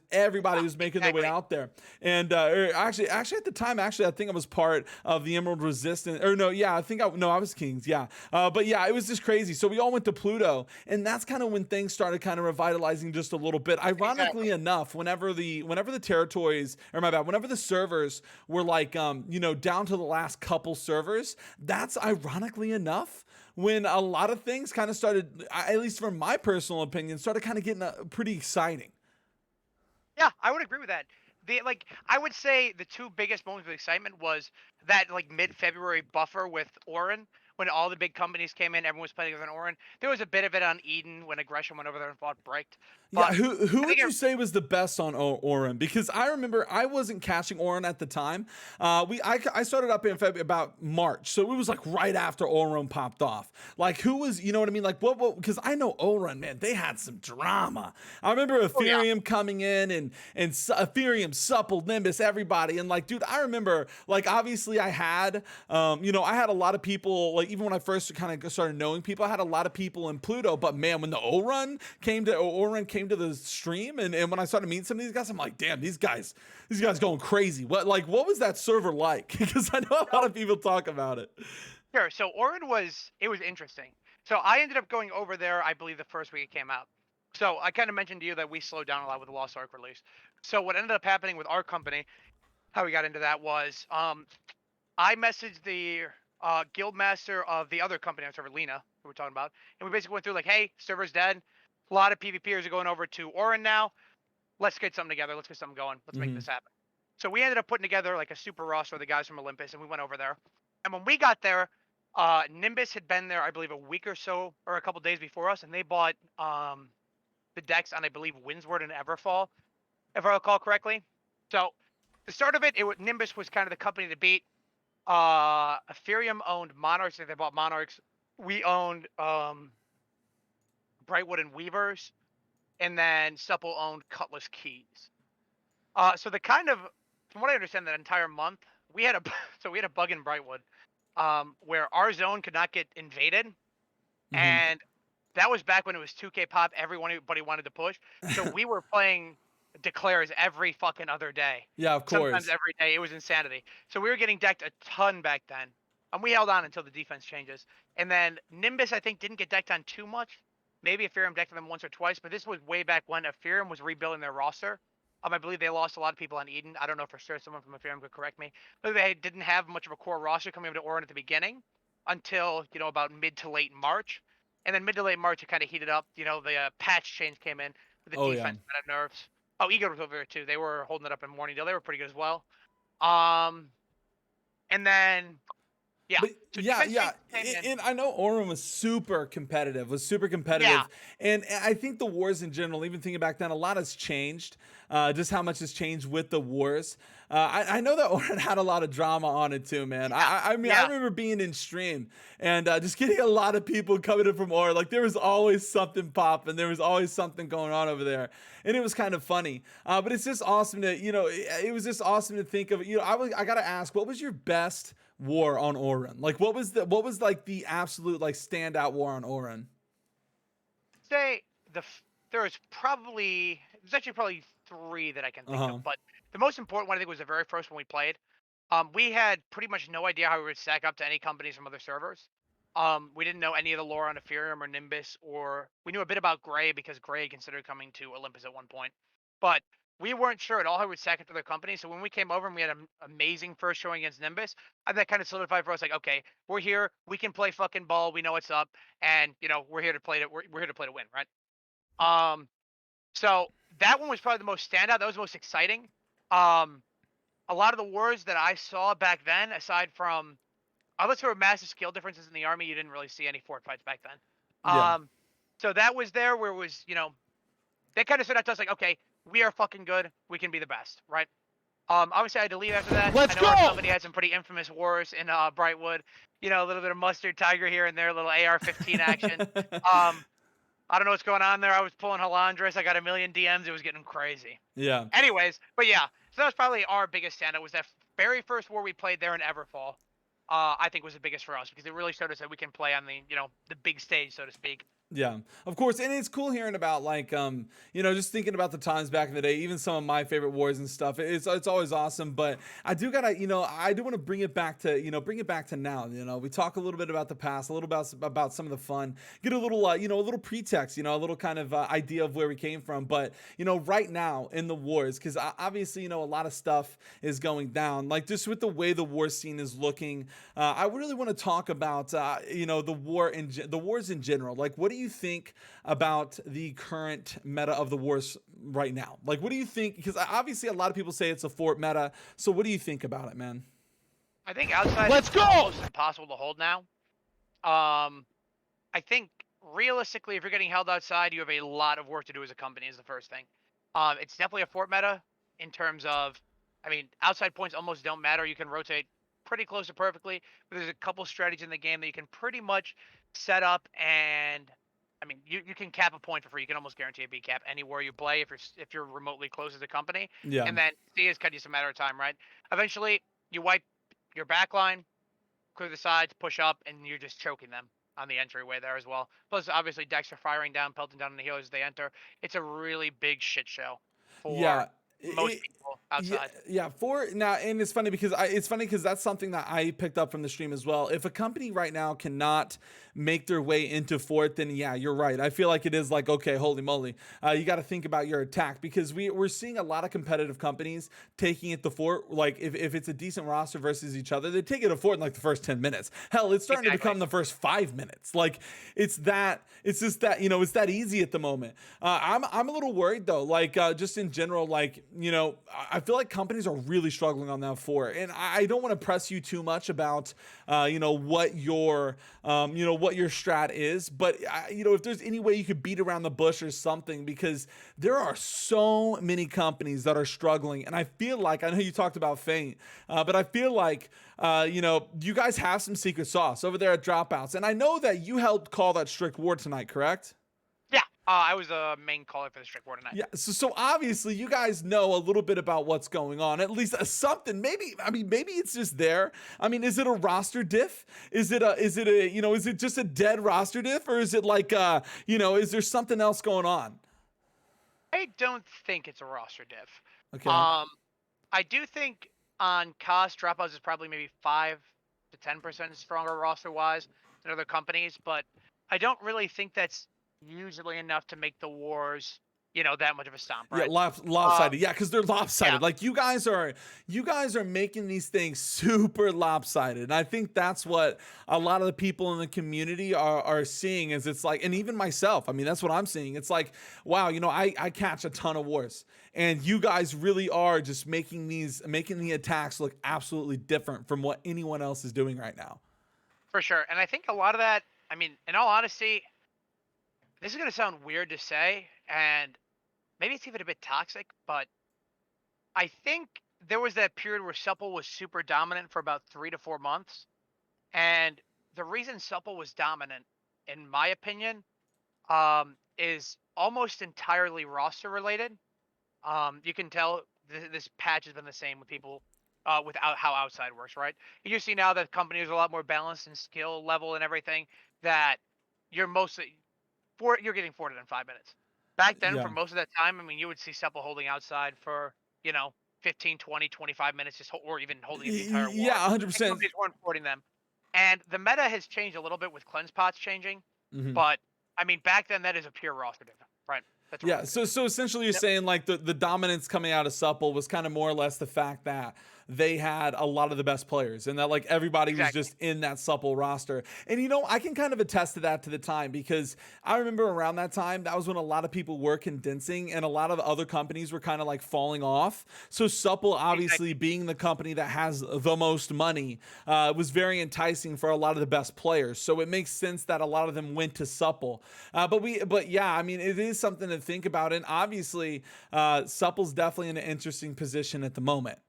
was making their way out there. And actually at the time, I think I was part of the Emerald Resistance. Or no, yeah, I was Kings. Yeah. yeah. But yeah, it was just crazy. So we all went to Pluto, and that's kind of when things started kind of revitalizing just a little bit. Ironically Exactly. enough, whenever the territories, or my bad, whenever the servers were like, down to the last couple servers, that's ironically enough when a lot of things kind of started, at least from my personal opinion, started kind of getting pretty exciting. Yeah, I would agree with that. I would say the two biggest moments of excitement was that like mid-February buffer with Orin when all the big companies came in, everyone was playing with an Orin. There was a bit of it on Eden when Aggression went over there and fought Bricked, Yeah, but who I think would you say was the best on Orin? Because I remember I wasn't catching Orin at the time. I started up in February, about March, so it was like right after Orin popped off. Like who was, you know what I mean? Like what? Because I know Orin, man, they had some drama. I remember oh yeah, Ethereum coming in and Ethereum suppled Nimbus everybody, and like dude, I remember like obviously I had I had a lot of people, like even when I first kind of started knowing people, I had a lot of people in Pluto, but man, when the Orin came to the stream, and when I started meeting some of these guys, I'm like, damn, these guys going crazy. What was that server like? Because I know a lot so of people talk about it. sure. So Orin was interesting. So I ended up going over there, I believe the first week it came out. So I kind of mentioned to you that we slowed down a lot with the Lost Ark release. So what ended up happening with our company, how we got into that was I messaged the guild master of the other company on server, Lena, who we're talking about, and we basically went through like, hey, server's dead. A lot of PvPers are going over to Orin now. Let's get something together. Let's get something going. Let's make Hmm. this happen. So we ended up putting together like a super roster of the guys from Olympus, and we went over there. And when we got there, Nimbus had been there, I believe, a week or so, or a couple days before us, and they bought the decks on, I believe, Windsward and Everfall, if I recall correctly. So the start of it, Nimbus was kind of the company to beat. Ethereum owned Monarchs. They bought Monarchs. We owned Brightwood and Weavers, and then Supple owned Cutlass Keys. So the kind of, from what I understand, that entire month we had a so we had a bug in Brightwood, where our zone could not get invaded, Hmm. and that was back when it was 2K pop. Everybody wanted to push, so we were playing declares every fucking other day, Yeah, of sometimes course. every day. It was insanity. So we were getting decked a ton back then, and we held on until the defense changes. And then Nimbus, I think, didn't get decked on too much. Maybe Ethereum decked them once or twice, but this was way back when Ethereum was rebuilding their roster. I believe they lost a lot of people on Eden. I don't know for sure. Someone from Ethereum could correct me. But they didn't have much of a core roster coming into Orin at the beginning until about mid to late March. And then mid to late March, it kind of heated up. The patch change came in with the Oh yeah. defense that nerfs. Oh, Ego was over there too. They were holding it up in Morningdale. They were pretty good as well. Um, and then yeah, But so yeah, defense yeah, change came in. and I know Orem was super competitive, Yeah, and I think the wars in general, even thinking back then, a lot has changed. Just how much has changed with the wars. I know that Orem had a lot of drama on it too, man. yeah, I mean, I yeah. remember being in stream and just getting a lot of people coming in from Orem. Like there was always something popping, there was always something going on over there, and it was kind of funny. But it's just awesome to it was just awesome to think of. I gotta ask, what was your best war on Orin? Like what was like the absolute like standout war on Orin? Say there's actually probably three that I can think of, Uh-huh. but the most important one I think was the very first one we played. We had pretty much no idea how we would stack up to any companies from other servers. We didn't know any of the lore on Ethereum or Nimbus, or we knew a bit about Gray because Gray considered coming to Olympus at one point. But we weren't sure at all how we'd stack up to their company. So when we came over and we had an amazing first showing against Nimbus, and that kind of solidified for us, like, okay, we're here, we can play fucking ball, we know what's up, and we're here to play we're here to play to win, right? Um, so that one was probably the most standout. That was the most exciting. Um, a lot of the wars that I saw back then, aside from unless there were massive skill differences in the army, you didn't really see any fort fights back then. Yeah. So that was there where it was, they kind of stood out to us like, okay, we are fucking good. We can be the best, right? Obviously I had to leave after that. I Let's know our go! company had some pretty infamous wars in Brightwood. A little bit of mustard tiger here and there, a little AR-15 action. Um, I don't know what's going on there. I was pulling Halandris. I got a million DMs. It was getting crazy. Yeah. Anyways, but yeah, so that was probably our biggest standout. Was that very first war we played there in Everfall. I think was the biggest for us because it really showed us that we can play on the the big stage, so to speak. Yeah, of course, and it's cool hearing about like just thinking about the times back in the day, even some of my favorite wars and stuff. It's always awesome, but I do gotta I do want to bring it back to bring it back to now. We talk a little bit about the past, a little about some of the fun, get a little a little pretext, a little kind of idea of where we came from. But right now in the wars, because obviously a lot of stuff is going down, like just with the way the war scene is looking. I really want to talk about the wars in general. Like, what do you think about the current meta of the wars right now? Like, what do you think? Because obviously, a lot of people say it's a fort meta. So, what do you think about it, man? I think outside Let's it's go! almost impossible to hold now. I think realistically, if you're getting held outside, you have a lot of work to do as a company. Is the first thing. It's definitely a fort meta in terms of, I mean, outside points almost don't matter. You can rotate pretty close to perfectly, but there's a couple strategies in the game that you can pretty much set up and. I mean, you can cap a point for free. You can almost guarantee a B cap anywhere you play if you're remotely close as a company. Yeah. And then C is cut just a matter of time, right? Eventually, you wipe your back line, clear the sides, push up, and you're just choking them on the entryway there as well. Plus, obviously, decks are firing down, pelting down on the healers as they enter. It's a really big shit show for Yeah. most It, people yeah, outside. yeah. For now, and it's funny because that's something that I picked up from the stream as well. If a company right now cannot make their way into fourth, then yeah, you're right. I feel like it is like, okay, holy moly, you got to think about your attack, because we're seeing a lot of competitive companies taking it to fourth. Like if it's a decent roster versus each other, they take it to fourth in like the first 10 minutes. Hell, it's starting to become the first 5 minutes. Like it's just that it's that easy at the moment. I'm a little worried though. Like just in general, like I feel like companies are really struggling on that four, and I don't want to press you too much about what your what your strat is, but if there's any way you could beat around the bush or something, because there are so many companies that are struggling, and I feel like, I know you talked about Feint, but I feel like you guys have some secret sauce over there at Dropouts, and I know that you helped call that strict war tonight, correct? Yeah, I was a main caller for the strict war tonight. Yeah, so obviously you guys know a little bit about what's going on, at least something. Maybe it's just there. I mean, is it a roster diff? Is it just a dead roster diff, or is it like is there something else going on? I don't think it's a roster diff. Okay. I do think on cost, Dropouts is probably maybe 5 to 10% stronger roster wise than other companies, but I don't really think that's usually enough to make the wars, that much of a stomp, right? Yeah, lopsided. Yeah, because they're lopsided. Yeah. Like you guys are making these things super lopsided, and I think that's what a lot of the people in the community are seeing. Is it's like, and even myself. I mean, that's what I'm seeing. It's like, wow, I catch a ton of wars, and you guys really are just making the attacks look absolutely different from what anyone else is doing right now. For sure, and I think a lot of that. I mean, in all honesty, this is gonna sound weird to say, and maybe it's even a bit toxic, but I think there was that period where Supple was super dominant for about 3 to 4 months. And the reason Supple was dominant, in my opinion, is almost entirely roster related. You can tell this patch has been the same with people without how outside works, right? You see now that companies are a lot more balanced in skill level and everything, that you're you're getting 4 in 5 minutes. Back then, Yeah. for most of that time, I mean, you would see Supple holding outside for, 15, 20, 25 minutes, or even holding it the entire war. Yeah, 100%. Companies weren't porting them. And the meta has changed a little bit with cleanse pots changing. Mm-hmm. But, I mean, back then, that is a pure roster difference, right? That's Yeah, so essentially you're saying like the dominance coming out of Supple was kind of more or less the fact that they had a lot of the best players, and that like everybody was just in that Supple roster. And I can kind of attest to that to the time, because I remember around that time, that was when a lot of people were condensing and a lot of other companies were kind of like falling off. So Supple, obviously being the company that has the most money, was very enticing for a lot of the best players. So it makes sense that a lot of them went to Supple. But yeah, I mean, it is something to think about, and obviously Supple's definitely in an interesting position at the moment.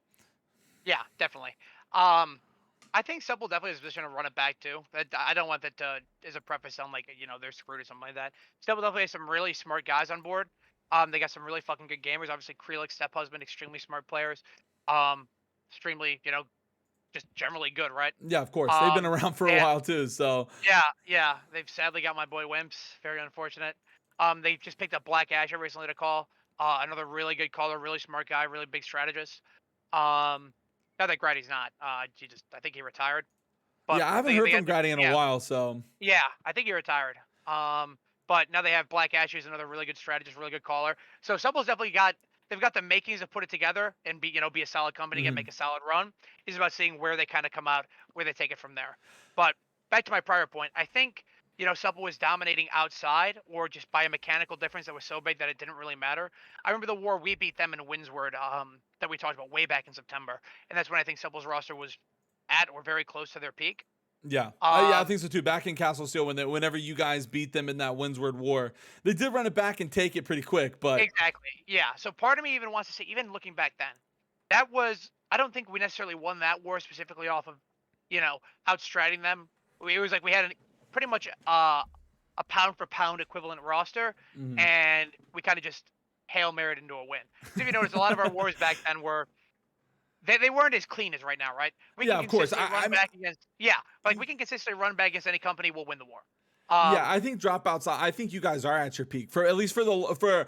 Yeah, definitely. I think Supple definitely has a position to run it back too. I don't want that to, as a preface, sound like they're screwed or something like that. Supple definitely has some really smart guys on board. They got some really fucking good gamers. Obviously, Keilosh, Step Husband, extremely smart players. Extremely, just generally good, right? Yeah, of course. They've been Um, around for a and while too. So yeah, yeah, they've sadly got my boy Wimps. Very unfortunate. They just picked up Black Asher recently to call. Another really good caller, really smart guy, really big strategist. Not that Grady's not. I think he retired. But yeah, I haven't heard from Grady in a yeah, while. So yeah, I think he retired. But now they have Black Asher, who's another really good strategist, really good caller. So Supple's definitely got they've got the makings to put it together and be a solid company and mhm. make a solid run. It's about seeing where they kind of come out, where they take it from there. But back to my prior point, I think Supple was dominating outside or just by a mechanical difference that was so big that it didn't really matter. I remember the war we beat them in Windsward, that we talked about way back in September, and that's when I think Supple's roster was at or very close to their peak. Yeah. Yeah, I Um, think so too. Back in Castle Steel, whenever you guys beat them in that Windsward War, they did run it back and take it pretty quick. But Exactly. Yeah. So part of me even wants to say, even looking back then, that was I don't think we necessarily won that war specifically off of, outstriding them. It was like we had pretty much a pound for pound equivalent roster, mhm. and we kind of just hail married into a win. So if you notice, a lot of our wars back then were they weren't as clean as right now, right? We can Yeah, of course. consistently I run mean, back against like we can consistently run back against any company, we'll win the war. yeah, Um, I think dropouts. I think you guys are at your peak for at least for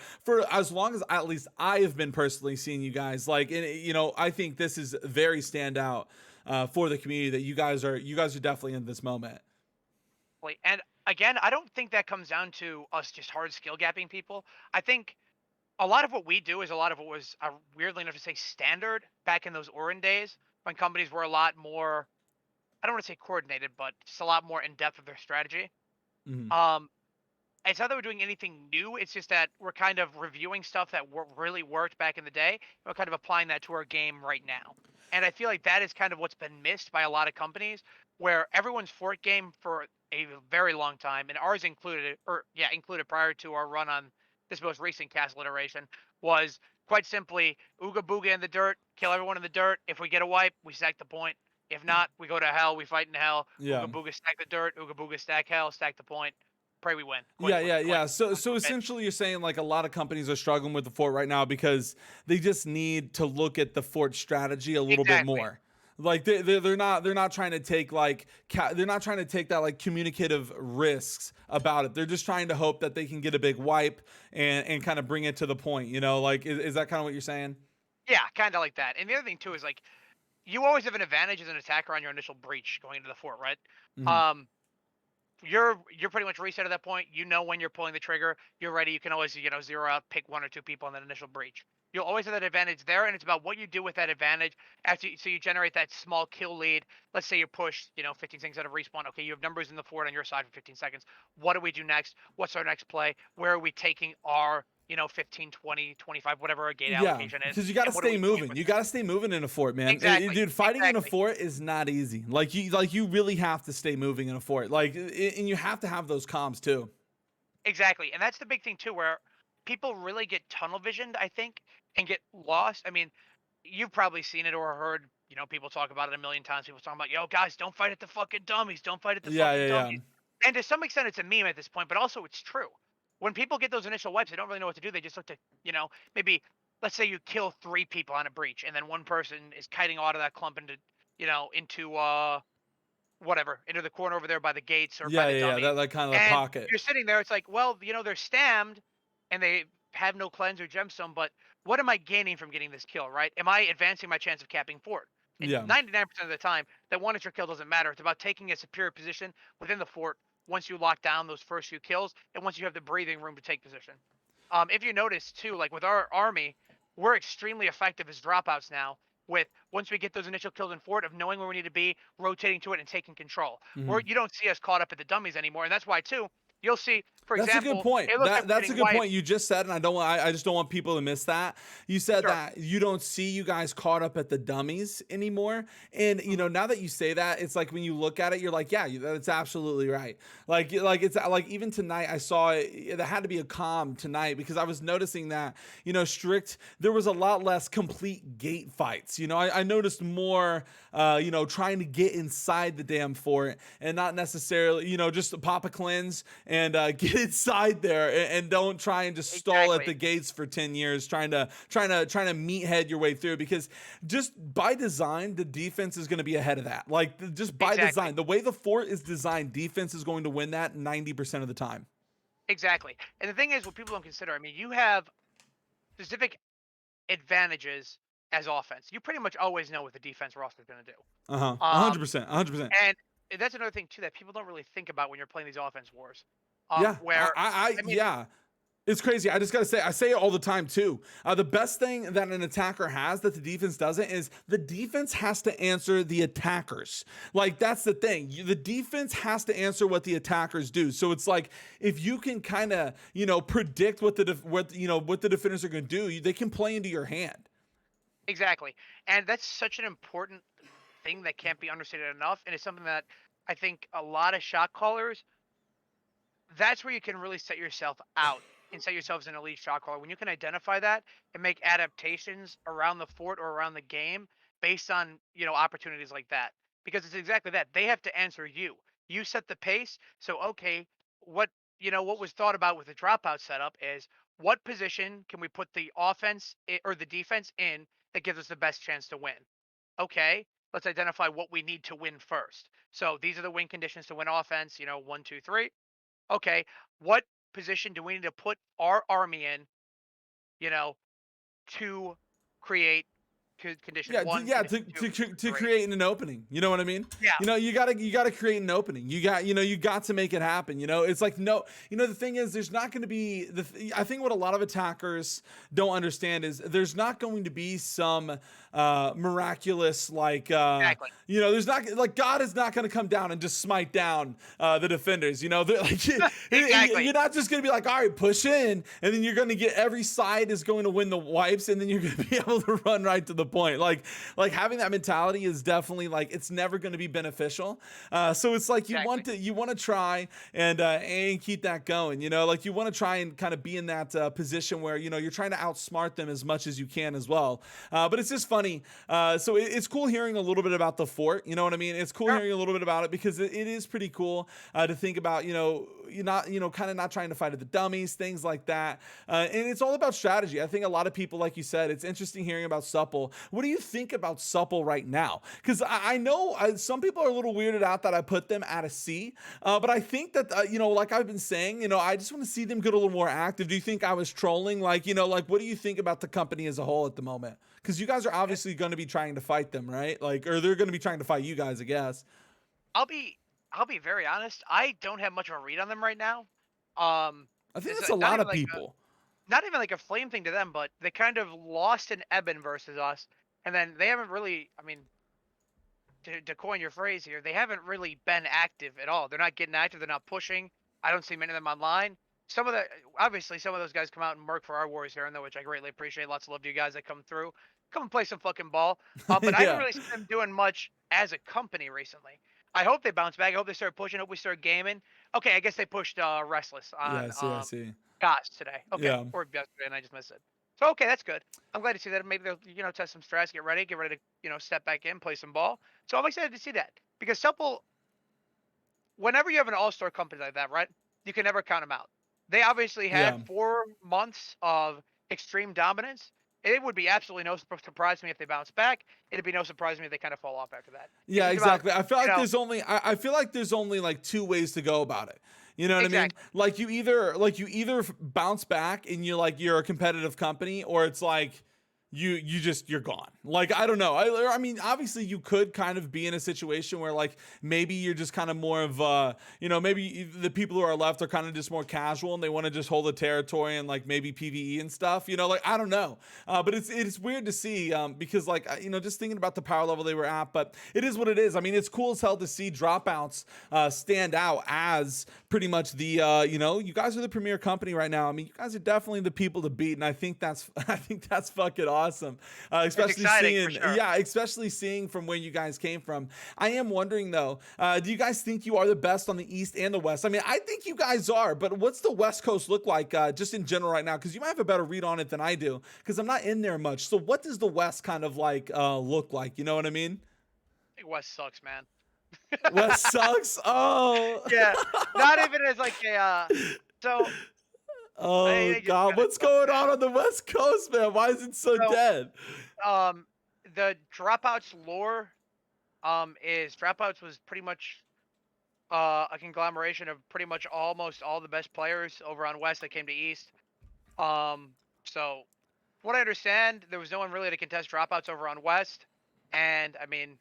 as long as at least I have been personally seeing you guys. Like, and I think this is very standout for the community that you guys are definitely in this moment. and again, I don't think that comes down to us just hard skill gapping people. I think a lot of what we do is a lot of what was weirdly enough to say standard back in those Orin days when companies were a lot more, I don't want to say coordinated, but just a lot more in depth of their strategy. Mhm. Um, it's not that we're doing anything new. It's just that we're kind of reviewing stuff that really worked back in the day. And we're kind of applying that to our game right now. And I feel like that is kind of what's been missed by a lot of companies, where everyone's fort game for a very long time, and ours included, or yeah, included prior to our run on this most recent castle iteration, was quite simply ooga booga in the dirt, kill everyone in the dirt. If we get a wipe, we stack the point. If not, we go to hell. We fight in hell. Yeah. Ooga booga stack the dirt. Ooga booga stack hell. Stack the point. Pray we win. Coin Yeah, flip. yeah, Coin yeah. So, flip. so Coin flip. essentially, you're saying like a lot of companies are struggling with the fort right now because they just need to look at the fort strategy a little bit Exactly. more. Like they're not trying to take like they're not trying to take that like communicative risks about it. They're just trying to hope that they can get a big wipe and kind of bring it to the point. Like is that kind of what you're saying? Yeah, kind of like that. And the other thing too is like you always have an advantage as an attacker on your initial breach going into the fort, right? Hmm. Um, you're pretty much reset at that point. You know when you're pulling the trigger. You're ready. You can always zero out, pick one or two people on that initial breach. You'll always have that advantage there, and it's about what you do with that advantage so you generate that small kill lead. Let's say you push 15 seconds out of respawn. Okay, you have numbers in the fort on your side for 15 seconds. What do we do next? What's our next play? Where are we taking our 15, 20, 25, whatever our gate Yeah, allocation is, because you got to and what are stay we doing moving. with You it? got to stay moving in a fort, man. Exactly, Dude, fighting in a exactly. fort is not easy. Like you really have to stay moving in a fort. And you have to have those comms too. Exactly, and that's the big thing too, where people really get tunnel visioned, I think, and get lost. I mean, you've probably seen it or heard, people talk about it a million times. People talking about, "Yo, guys, don't fight at the fucking dummies. Don't fight at the Yeah, fucking yeah, yeah. dummies." And to some extent, it's a meme at this point, but also it's true. When people get those initial wipes, they don't really know what to do. They just look to, maybe let's say you kill three people on a breach, and then one person is kiting out of that clump into whatever, into the corner over there by the gates or by Yeah, the yeah, yeah. dummies. That kind of the And pocket. you're sitting there, it's like, well, they're stammed and they have no cleanse or gemstone, but what am I gaining from getting this kill, right? Am I advancing my chance of capping fort? And Yeah. 99% of the time, that one extra kill doesn't matter. It's about taking a superior position within the fort once you lock down those first few kills and once you have the breathing room to take position. If you notice too, like with our army, we're extremely effective as dropouts now. With once we get those initial kills in fort of knowing where we need to be, rotating to it and taking control. Mhm. Where you don't see us caught up at the dummies anymore, and that's why too. You'll see, for That's a good example, point. it looks like That we're that's a getting good wiped. point you just said, and I just don't want people to miss that. You said Sure. that you don't see you guys caught up at the dummies anymore, and Mhm. now that you say that, it's like when you look at it, you're like, yeah, that's absolutely right. Like it's like even tonight, I saw it. There had to be a calm tonight because I was noticing that strict. There was a lot less complete gate fights. I noticed more, trying to get inside the damn fort and not necessarily, just pop a cleanse and get inside there, and don't try and just stall at Exactly. the gates for 10 years trying to meathead your way through, because just by design the defense is going to be ahead of that. Like just by Exactly. design, the way the fort is designed, defense is going to win that 90% of the time. Exactly. And the thing is, what people don't consider, I mean, you have specific advantages as offense. You pretty much always know what the defense roster is going to Uh-huh. do. 100%. 100%. And that's another thing too that people don't really think about when you're playing these offense wars. Yeah. Where I mean, Yeah. It's crazy. I just gotta say, I say it all the time too. The best thing that an attacker has that the defense doesn't is the defense has to answer the attackers. Like that's the thing. The defense has to answer what the attackers do. So it's like if you can kind of predict what what the defenders are going to do, they can play into your hand. exactly, and that's such an important thing that can't be understated enough, and it's something that I think a lot of shot callers, that's where you can really set yourself out and set yourself as an elite shot caller when you can identify that and make adaptations around the fort or around the game based on opportunities like that, because it's exactly that they have to answer you set the pace. So okay, what what was thought about with the dropout setup is what position can we put the or the defense in that gives us the best chance to win. Okay, let's identify what we need to win first. So these are the win conditions to win offense, 1 2 3. Okay, what position do we need to put our army in, you know, to create condition Yeah, one, yeah, condition two, condition to three? create an opening. You know what I mean? Yeah, You gotta create an opening. You got to make it happen. It's like no, the thing is, there's not going to be I think what a lot of attackers don't understand is there's not going to be some miraculous like exactly. there's not like God is not going to come down and just smite down the defenders. Like Exactly. you're not just going to be like, all right, push in, and then you're going to get every side is going to win the wipes, and then you're going to be able to run right to the point. Like having that mentality is definitely like it's never going to be beneficial. So it's like Exactly. you want to try and keep that going. Like you want to try and kind of be in that position where you're trying to outsmart them as much as you can as well. But it's just funny. So it's cool hearing a little bit about the fort. You know what I mean? It's cool Sure. hearing a little bit about it because it is pretty cool to think about. You're not kind of not trying to fight at the dummies, things like that. And it's all about strategy. I think a lot of people, like you said, it's interesting hearing about Supple. What do you think about Supple right now? Because I know some people are a little weirded out that I put them at a C, but I think that like I've been saying, I just want to see them get a little more active. Do you think I was trolling? Like like what do you think about the company as a whole at the moment? Because you guys are obviously going to be trying to fight them, right? Like, or they're going to be trying to fight you guys, I guess. I'll be I'll be very honest. I don't have much of a read on them right now. Um, I think it's that's a not lot even of like people. not even like a flame thing to them, but they kind of lost an Eben versus us, and then they haven't really. I mean, to coin your phrase here, they haven't really been active at all. They're not getting active. They're not pushing. I don't see many of them online. Some of the obviously some of those guys come out and work for our Warriors here and there, which I greatly appreciate. Lots of love to you guys that come through. Come and play some fucking ball. But I haven't Yeah. really seen them doing much as a company recently. I hope they bounce back. I hope they start pushing. I hope we start gaming. Okay, I guess they pushed Restless Yeah. I on see. I see. Goss today. Okay, Yeah. or yesterday, and I just missed it. So okay, that's good. I'm glad to see that. Maybe they'll test some strats, get ready to step back in, play some ball. So I'm excited to see that because Supple, whenever you have an all-star company like that, right? You can never count them out. They obviously had Yeah. 4 months of extreme dominance. It would be absolutely no surprise to me if they bounce back. It'd be no surprise to me if they kind of fall off after that. It's Yeah, just about exactly. I feel you like know I feel like there's only like two ways to go about it. You know what I mean? exactly. Like you either bounce back and you're a competitive company, or it's like you're gone. Like I don't know. I mean, obviously you could kind of be in a situation where like maybe you're just kind of more of maybe the people who are left are kind of just more casual and they want to just hold the territory and like maybe PvE and stuff. Like I don't know. But it's weird to see because like just thinking about the power level they were at, but it is what it is. I mean, it's cool as hell to see dropouts stand out as pretty much the you guys are the premier company right now. I mean, you guys are definitely the people to beat, and I think that's fucking awesome. It's Especially exciting for seeing, sure. yeah, especially seeing from where you guys came from. I am wondering though, do you guys think you are the best on the East and the West? I mean, I think you guys are, but what's the West Coast look like just in general right now? Because you might have a better read on it than I do, because I'm not in there much. So what does the West kind of like look like? You know what I mean? I think West sucks, man. West sucks. Oh. Yeah, not even as like a so Oh it just God, kind of what's sucks going now. on the West Coast, man? Why is it so So dead? um the dropouts lore is dropouts was pretty much a conglomeration of pretty much almost all the best players over on West that came to East. Um so what I understand, there was no one really to contest dropouts over on West, and I mean,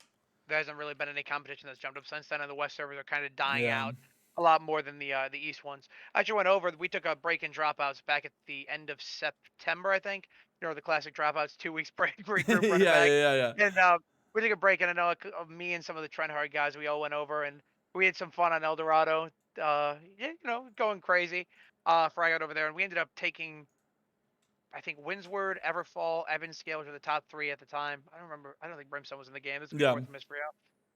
there hasn't really been any competition that's jumped up since then, and the West servers are kind of dying Yeah. out a lot more than the East ones. I actually went over. We took a break in dropouts back at the end of September, I think. You know, the classic dropouts, 2 weeks break, regroup, run it Yeah, back, yeah, yeah, and we took a break. And I know me and some of the Trent Hard guys, we all went over and we had some fun on El Dorado. Yeah, you know, going crazy. For I got over there, and we ended up taking I think Windsward, Everfall, Evanscale were the top 3 at the time. I don't remember. I don't think Brimstone was in the game. This was yeah. before the mystery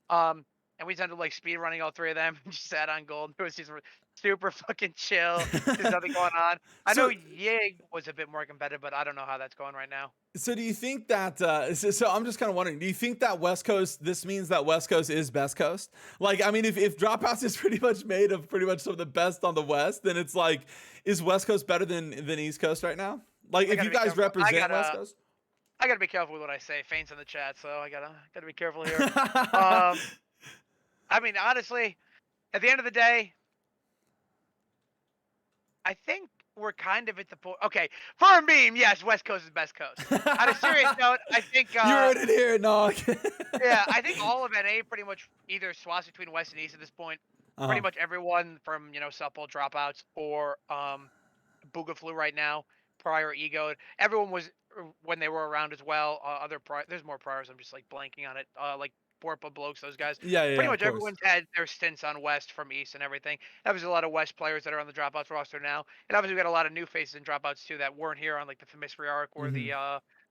out. And we ended up like speed running all 3 of them. Just sat on gold. It was just super fucking chill. There's nothing going on. I know So, Yig was a bit more competitive, but I don't know how that's going right now. so do you think that? So I'm just kind of wondering. Do you think that West Coast? This means that West Coast is best coast. Like, I mean, if Dropouts is pretty much made of pretty much some of the best on the West, then it's like, is West Coast better than East Coast right now? Like, I if gotta you be guys careful. represent West Coast. I gotta be careful with what I say. Faint's in the chat, so I gotta be careful here. Um, I mean, honestly, at the end of the day, I think we're kind of at the point. Okay, for a meme, yes, West Coast is best coast. On a serious note, I think You heard it here, no. yeah, I think all of NA pretty much either swaps between West and East at this point. Pretty uh-huh. much everyone from Supple dropouts or Boogaflu right now, prior egoed. Everyone was when they were around as well. Other there's more priors. I'm just like blanking on it. Like Borpa Blokes, those guys. Yeah, yeah, Pretty yeah, of much course. everyone's had their stints on West from East and everything. Obviously, a lot of West players that are on the dropouts roster now, and obviously we got a lot of new faces in dropouts too that weren't here on like the Mystery Arc or Hmm.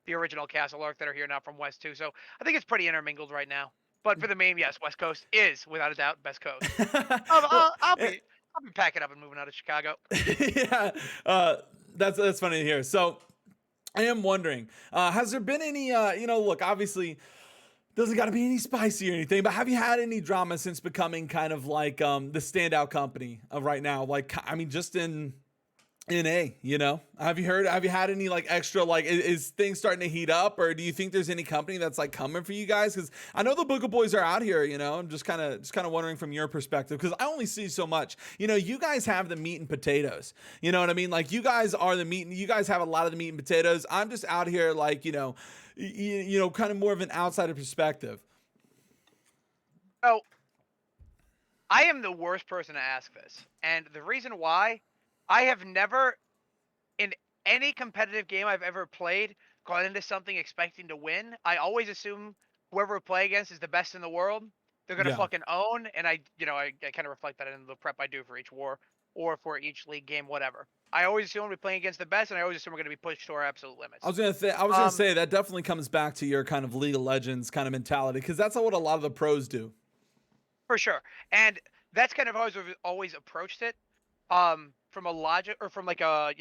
the original Castle Arc that are here now from West too. So I think it's pretty intermingled right now. But for the meme, yes, West Coast is without a doubt best coast. I'll, Well, I'll, I'll be I'll be packing up and moving out of Chicago. yeah, that's funny to hear. So I am wondering, has there been any, look, obviously doesn't got to be any spicy or anything, but have you had any drama since becoming kind of like the standout company of right now? Like, I mean, just in NA, have you heard, have you had any like extra, like, is things starting to heat up, or do you think there's any company that's like coming for you guys? Because I know the Booga Boys are out here, I'm just kind of wondering from your perspective, because I only see so much. You guys have the meat and potatoes. You know what I mean? Like, you guys are the meat, and you guys have a lot of the meat and potatoes. I'm just out here, like, kind of more of an outsider perspective. So I am the worst person to ask this. And the reason why, I have never, in any competitive game I've ever played, gone into something expecting to win. I always assume whoever we play against is the best in the world. They're gonna Yeah. fucking own, and I kind of reflect that in the prep I do for each war or for each league game, whatever. I always assume we're playing against the best, and I always assume we're gonna be pushed to our absolute limits. I was gonna Um, say that definitely comes back to your kind of League of Legends kind of mentality, because that's what a lot of the pros do. for sure, and that's kind of how I've always approached it. From a logic or from like a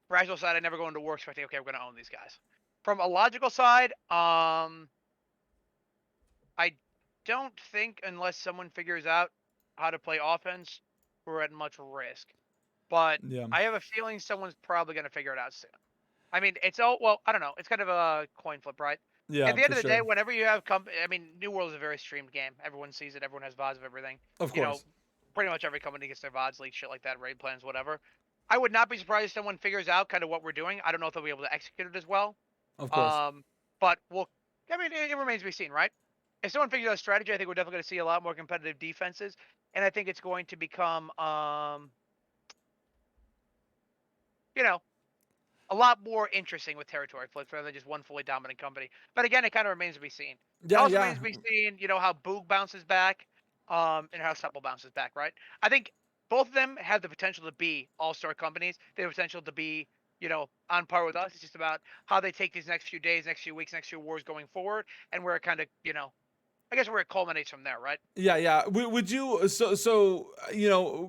rational side, I never go into war expecting okay, we're gonna own these guys. From a logical side, I don't think unless someone figures out how to play offense, we're at much risk. But Yeah. I have a feeling someone's probably gonna figure it out soon. I mean, it's all well, I don't know. It's kind of a coin flip, right? At Yeah, the end for of the day, sure. whenever you have I mean, New World is a very streamed game. Everyone sees it. Everyone has VODs of everything. Of You know, course. pretty much every company gets their VODs leaked, shit like that, raid plans, whatever. I would not be surprised if someone figures out kind of what we're doing. I don't know if they'll be able to execute it as well. Of course. Um, but we'll. I mean, it remains to be seen, right? If someone figures out a strategy, I think we're definitely going to see a lot more competitive defenses, and I think it's going to become, you know, a lot more interesting with territory flips rather than just one fully dominant company. But again, it kind of remains to be seen. It Yeah, also yeah. remains to be seen, how Boog bounces back, and how Supple bounces back, right? I think both of them have the potential to be all-star companies. They have the potential to be, on par with us. It's just about how they take these next few days, next few weeks, next few wars going forward, and where it kind of, I guess where it culminates from there, right? Yeah, yeah. Would you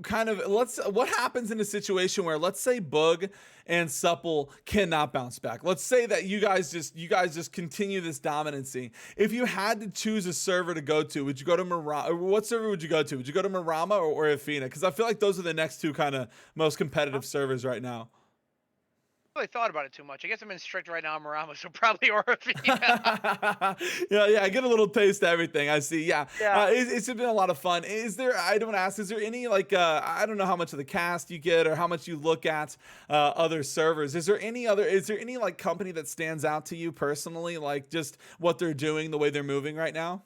kind of what happens in a situation where let's say Bug and Supple cannot bounce back. Let's say that you guys just continue this dominancy. If you had to choose a server to go to, would you go to Marama? What server would you go to? Would you go to Marama or Athena? Because I feel like those are the next two kind of most competitive servers right now. Really thought about it too much. I guess I'm in strict right now on Marama, so probably Orifina. Yeah, I get a little taste of everything. I see. Yeah, Yeah. it's been a lot of fun. Is there? I don't ask. Is there any like? I don't know how much of the cast you get or how much you look at other servers. Is there any other? Is there any like company that stands out to you personally? Like just what they're doing, the way they're moving right now.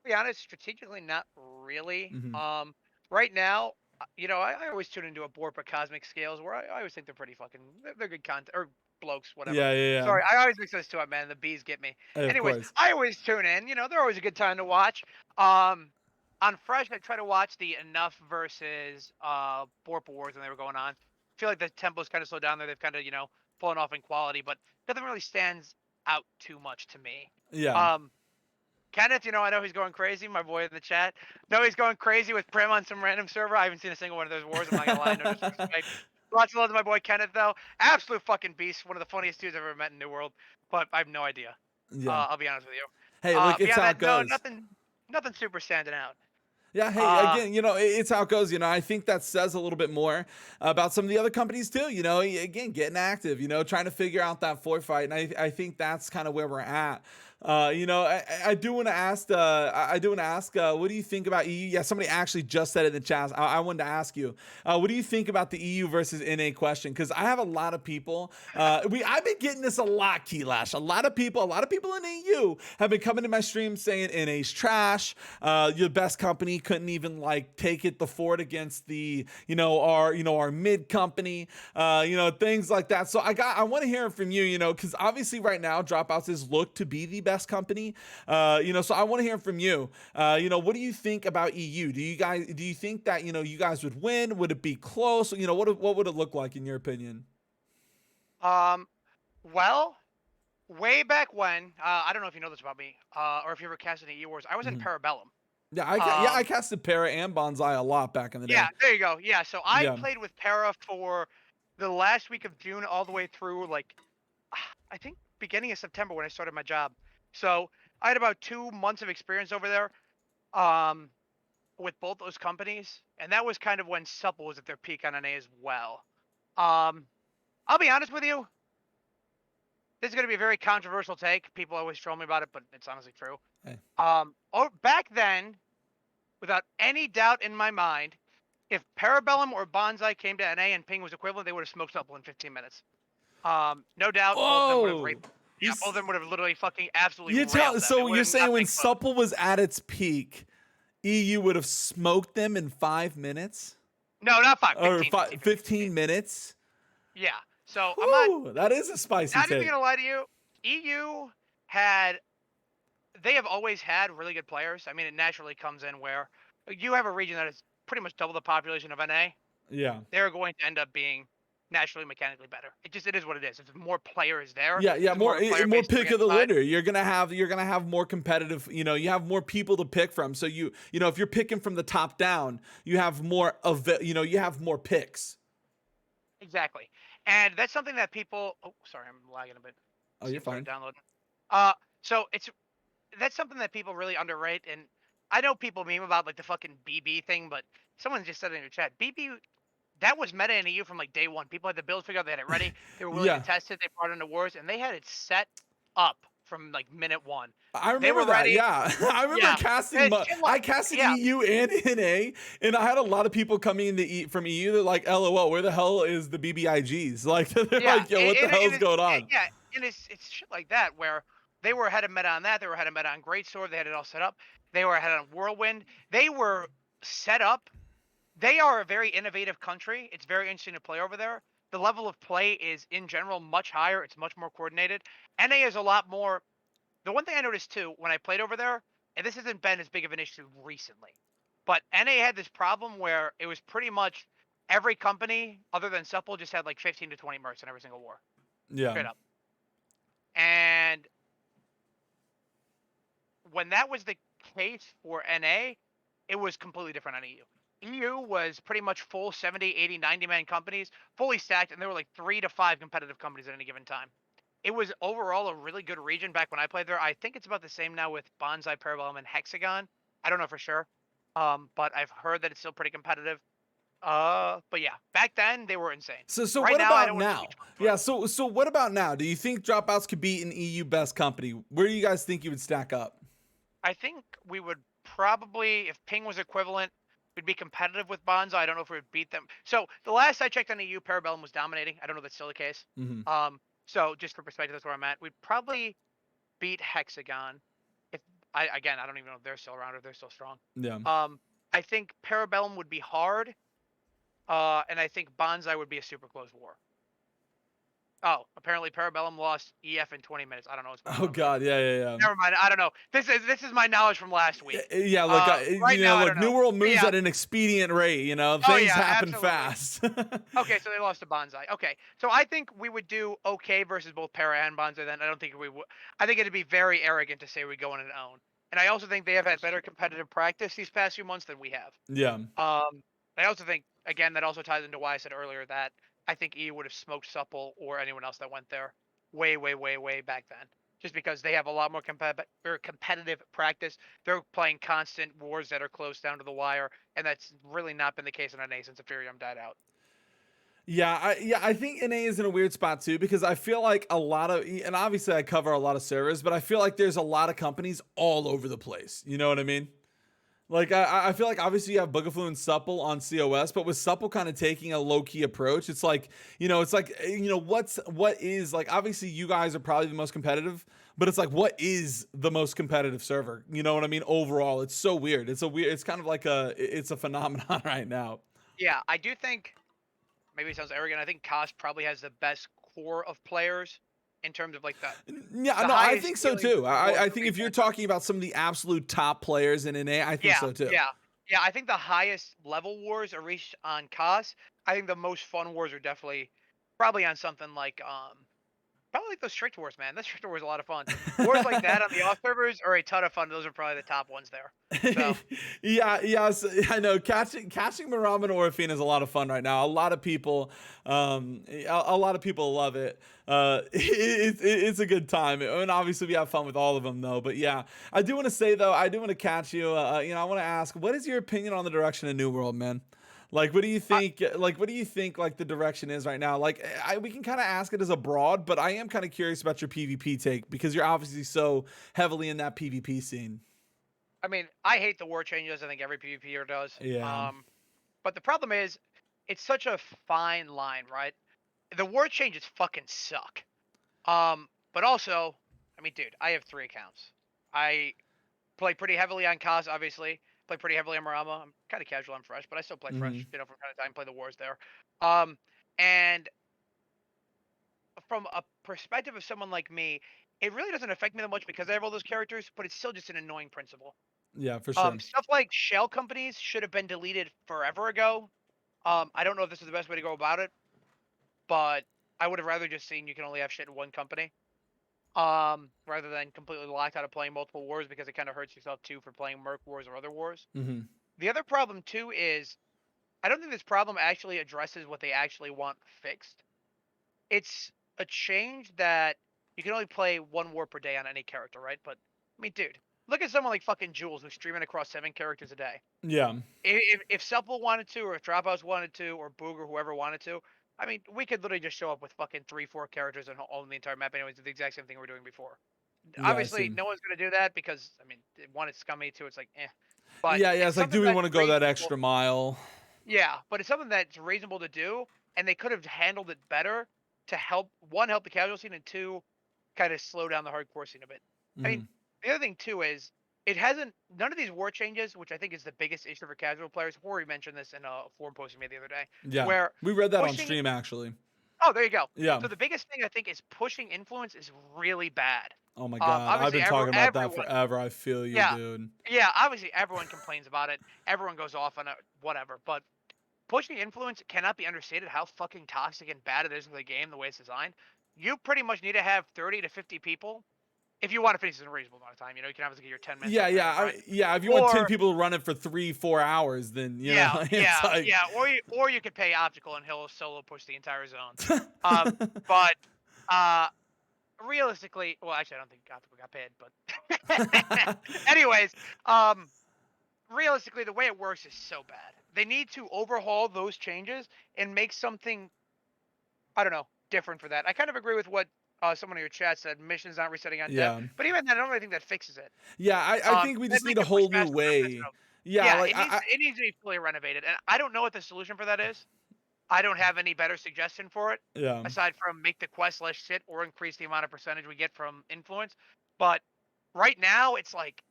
To be honest, strategically, not really. Hmm. Right now, I always tune into a Borpa Cosmic Scales where I always think they're pretty fucking, they're good content, or blokes, whatever. Yeah, yeah, Sorry, I always mix those two up, man. The bees get me. yeah. Of Anyways, course. I always tune in. They're always a good time to watch. Um, on Fresh, I try to watch the Enough versus Borpa Wars when they were going on. I feel like the tempo's kind of slowed down there. They've kind of, fallen off in quality, but nothing really stands out too much to me. Yeah. Um, Kenneth, I know he's going crazy. My boy in the chat. No, he's going crazy with Prim on some random server. I haven't seen a single one of those wars. I'm not gonna lie. No disrespect. Lots of love to my boy Kenneth, though. Absolute fucking beast. One of the funniest dudes I've ever met in New World. But I have no idea. Yeah. I'll be honest with you. Hey, look, it's Beyond how that, it no, goes. nothing super standing out. Yeah, hey, Uh, again, it's how it goes. I think that says a little bit more about some of the other companies too. Again, getting active, trying to figure out that fight. And I think that's kind of where we're at. I do want to ask. I do want to ask. What do you think about EU? Yeah, somebody actually just said it in the chat. I wanted to ask you. What do you think about the EU versus NA question? Because I have a lot of people. I've been getting this a lot, Keilosh. A lot of people in EU have been coming to my stream saying NA's trash. Your best company couldn't even like take it the fort against the our mid company. Things like that. So I want to hear from you. Because obviously right now Dropouts is looked to be the best company. So I want to hear from you. What do you think about EU? Do you think that you guys would win? Would it be close? What would it look like in your opinion? um, well, way back when, I don't know if you know this about me, or if you ever casted in EU Wars. I was in Mhm. Parabellum. Yeah, I Um, casted Para and Bonsai a lot back in the yeah, day. there you go. Yeah, so I Yeah. played with Para for the last week of June all the way through like I think beginning of September when I started my job. So I had about 2 months of experience over there, um, with both those companies, and that was kind of when Supple was at their peak on NA as well. Um, I'll be honest with you, this is going to be a very controversial take. People always troll me about it, but it's honestly true. Hey. Back then, without any doubt in my mind, if Parabellum or Bonsai came to NA and ping was equivalent, they would have smoked Supple in 15 minutes. No doubt, both of them would have Oh, raped. you Yeah, both of them would have literally fucking absolutely you tell. railed them. It So would you're have saying not when been close. Supple was at its peak, EU would have smoked them in 5 minutes No, not five. or 15. 15 minutes? Yeah. So I'm Whew, that is a spicy not even take. gonna lie to you. EU had they have always had really good players. I mean, it naturally comes in where you have a region that is pretty much double the population of NA. Yeah. They're going to end up being naturally mechanically better. It is what it is. If more players there, Yeah, yeah, it's more more of a player more base to pick bring of the inside. litter. You're gonna have more competitive. You have more people to pick from. So if you're picking from the top down, you have more of you have more picks. Exactly. And that's something that people oh sorry, I'm lagging a bit. Oh, you're Steam started fine. downloading. So that's something that people really underrate. And I know people meme about like the fucking BB thing, but someone just said in your chat, BB that was meta in EU from like day one. People had the build figured out, they had it ready, they were willing to Yeah, test it, they brought it into wars, and they had it set up from like minute one. I They remember were that. ready. Yeah, I remember Yeah. casting. And shit I like casted yeah, EU and NA, and I had a lot of people coming from EU. They're like, "LOL, where the hell is the BBIGs?" Like, they're yeah. like, "Yo, what the hell is going on?" Yeah, and it's shit like that where they were ahead of meta on that, they were ahead of meta on Greatsword, they had it all set up. They were ahead on Whirlwind. They were set up. They are a very innovative country. It's very interesting to play over there. The level of play is in general much higher. It's much more coordinated. NA is a lot more. The one thing I noticed too when I played over there, and this hasn't been as big of an issue recently, but NA had this problem where it was pretty much every company other than Supple just had like 15 to 20 mercs in every single war, Yeah, straight up. And when that was the case for NA, it was completely different on EU. EU was pretty much full 70, 80, 90-man companies, fully stacked, and there were like 3 to 5 competitive companies at any given time. It was overall a really good region back when I played there. I think it's about the same now with Bonsai, Parabellum, and Hexagon. I don't know for sure, but I've heard that it's still pretty competitive. But yeah, back then they were insane. So Right what now, I about don't want to be now? too much Yeah, further. so what about now? Do you think dropouts could beat an EU best company? Where do you guys think you would stack up? I think we would probably, if ping was equivalent, we'd be competitive with Bonza. I don't know if we would beat them. So the last I checked on EU, Parabellum was dominating. I don't know if that's still the case. Hmm. So just for perspective, that's where I'm at. We'd probably beat Hexagon. If I don't even know if they're still around or if they're still strong. Yeah. I think Parabellum would be hard. And I think Bonsai would be a super close war. Oh, apparently Parabellum lost EF in 20 minutes. I don't know what's going Oh on there. God, yeah. Never mind. I don't know. This is my knowledge from last week. Yeah, look, Right now I look, don't New know. World But moves yeah. at an expedient rate. Oh Things yeah, happen absolutely. fast. Okay, so they lost to Bonsai. Okay, so I think we would do okay versus both Para and Bonsai. Then I don't think we would. I think it'd be very arrogant to say we go in and own. And I also think they have had better competitive practice these past few months than we have. Yeah. I also think, again, that also ties into why I said earlier that I think EU would have smoked Supple or anyone else that went there way, way, way, way back then. Just because they have a lot more competitive practice. They're playing constant wars that are close down to the wire, and that's really not been the case in NA since Ethereum died out. Yeah, I think NA is in a weird spot too because I feel like a lot of, and obviously I cover a lot of servers, but I feel like there's a lot of companies all over the place. You know what I mean? Like I feel like obviously you have Boogafoo and Supple on COS, but with Supple kind of taking a low key approach, it's like what is like obviously you guys are probably the most competitive, but it's like what is the most competitive server? You know what I mean? Overall, it's so weird. It's kind of like it's a phenomenon right now. Yeah, I do think, maybe it sounds arrogant, I think Koss probably has the best core of players in terms of like Yeah, the no, I highest think so ceilings too. of rewards I for think if you're replay. talking about some of the absolute top players in NA, I think Yeah, so too. yeah, yeah. I think the highest level wars are reached on COS. I think the most fun wars are definitely probably on something like probably like those strict wars, man. That strict wars are a lot of fun. Wars like that on the off servers are a ton of fun. Those are probably the top ones there. So Yes, I know. Catching Maram and Orphine is a lot of fun right now. A lot of people, a lot of people love it. It's a good time, and obviously we have fun with all of them, though. But yeah, I do want to say though, I do want to catch you. I want to ask, what is your opinion on the direction of New World, man? Like, what do you think? Like, what do you think? Like, the direction is right now. Like, we can kind of ask it as a broad, but I am kind of curious about your PvP take because you're obviously so heavily in that PvP scene. I mean, I hate the war changes. I think every PvPer does. Yeah. But the problem is, it's such a fine line, right? The war changes fucking suck. But also, I mean, dude, I have 3 accounts. I play pretty heavily on Kaz, obviously. Play pretty heavily on Marama. I'm kind of casual on Fresh, but I still play Hmm. Fresh, from time to time. Play the wars there. And from a perspective of someone like me, it really doesn't affect me that much because I have all those characters. But it's still just an annoying principle. Yeah, for sure. Stuff like shell companies should have been deleted forever ago. I don't know if this is the best way to go about it, but I would have rather just seen you can only have shit in one company. Rather than completely locked out of playing multiple wars because it kind of hurts yourself too for playing Merc wars or other wars. Hmm. The other problem too is I don't think this problem actually addresses what they actually want fixed. It's a change that you can only play 1 war per day on any character, right? But I mean, dude, look at someone like fucking Jules who's streaming across 7 characters a day. Yeah. If Supple wanted to, or if Dropouts wanted to, or Boog or whoever wanted to, I mean, we could literally just show up with fucking 3, 4 characters and own the entire map anyways, do the exact same thing we were doing before. Yeah, I Obviously, see. no one's gonna do that because I mean, one, it's scummy, two, it's like, eh. But Yeah. it's It's like, something do we that's want to go that reasonable. extra mile? Yeah, but it's something that's reasonable to do, and they could have handled it better to help help the casual scene, and two, kind of slow down the hardcore scene a bit. I mean, Hmm. the other thing too is it hasn't none of these war changes, which I think is the biggest issue for casual players. Rory mentioned this in a forum post he made the other day, Yeah. where We read that on pushing. stream actually. Oh, there you go. Yeah. So the biggest thing I think is pushing influence is really bad. Oh my God. I've Obviously, been talking about that everyone. forever. I feel you, Yeah, dude. yeah. Obviously, everyone complains about it. Everyone goes off on it, whatever. But pushing influence cannot be understated how fucking toxic and bad it is for the game the way it's designed. You pretty much need to have 30 to 50 people if you want to finish this in a reasonable amount of time, you can obviously get your 10 minutes Yeah, up and in, yeah, right? yeah. If you want 10 Or people to run it for 3-4 hours, then yeah, it's like, yeah. Or you could pay Optical and he'll solo push the entire zone. But uh, realistically, well, actually, I don't think Optical got paid, but anyways, um, realistically, the way it works is so bad. They need to overhaul those changes and make something, I don't know, different for that. I kind of agree with what someone in your chat said. Missions not resetting on dev, yeah, but even then, I don't really think that fixes it. yeah. I think we That'd just need make a it push whole new faster, not mess it way. up. Yeah, Yeah, like it needs to be fully renovated, and I don't know what the solution for that is. I don't have any better suggestion for it, yeah, aside from make the quest less shit or increase the amount of percentage we get from influence. But right now, it's like,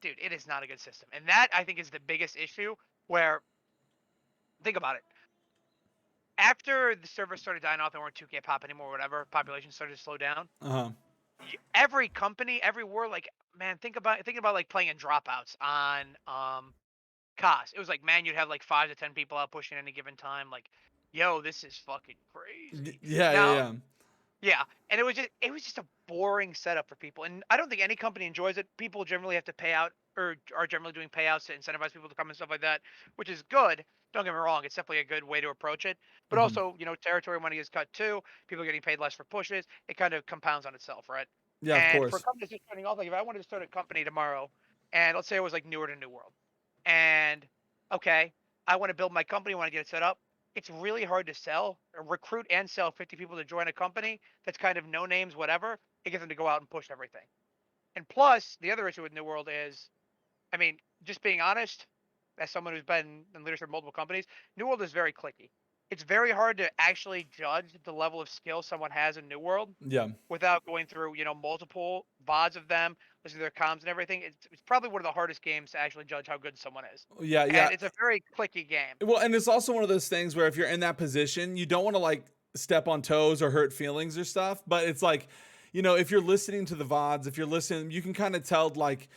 dude, it is not a good system, and that I think is the biggest issue. Where think about it, after the servers started dying off and weren't 2K pop anymore, whatever, population started to slow down. uh-huh. Every company, every war, like man, thinking about like playing in dropouts on COS. It was like, man, you'd have like 5 to 10 people out pushing at any given time. Like, yo, this is fucking crazy. Yeah, yeah, Now, yeah. yeah, and it was just a boring setup for people, and I don't think any company enjoys it. People generally have to pay out or are generally doing payouts to incentivize people to come and stuff like that, which is good. Don't get me wrong; it's definitely a good way to approach it. But Hmm. also, territory money is cut too. People are getting paid less for pushes. It kind of compounds on itself, right? Yeah, of And for course. companies just starting off, like if I wanted to start a company tomorrow, and let's say it was like newer to New World, and okay, I want to build my company, want to get it set up. It's really hard to sell, or recruit and sell 50 people to join a company that's kind of no names, whatever. It gets them to go out and push everything. And plus, the other issue with New World is, I mean, just being honest, as someone who's been in leadership of multiple companies, New World is very clicky. It's very hard to actually judge the level of skill someone has in New World Yeah, without going through, multiple VODs of them, listening to their comms and everything. It's probably one of the hardest games to actually judge how good someone is. yeah, yeah. And it's a very clicky game. Well, and it's also one of those things where if you're in that position, you don't want to like step on toes or hurt feelings or stuff. But it's like, if you're listening to the VODs, if you're listening, you can kind of tell like,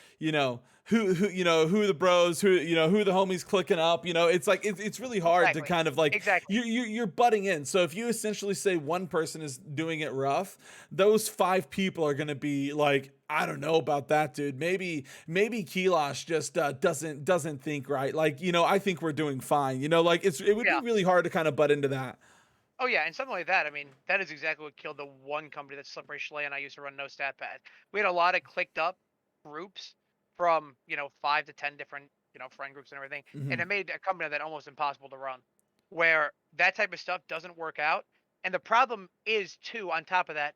who the bros, who the homies clicking up. It's like it's really hard to Exactly. kind of like Exactly. you're butting in. So if you essentially say one person is doing it rough, those 5 people are gonna be like, I don't know about that, dude. Maybe Kelosh just doesn't think right. Like, I think we're doing fine. Like it would be Yeah. really hard to kind of butt into that. Oh yeah, and something like that. I mean, that is exactly what killed the one company that Slippery Schley and I used to run No Stat Pad. We had a lot of clicked up groups from 5 to 10 different friend groups and everything, and Hmm. it made a company that almost impossible to run. Where that type of stuff doesn't work out, and the problem is too. On top of that,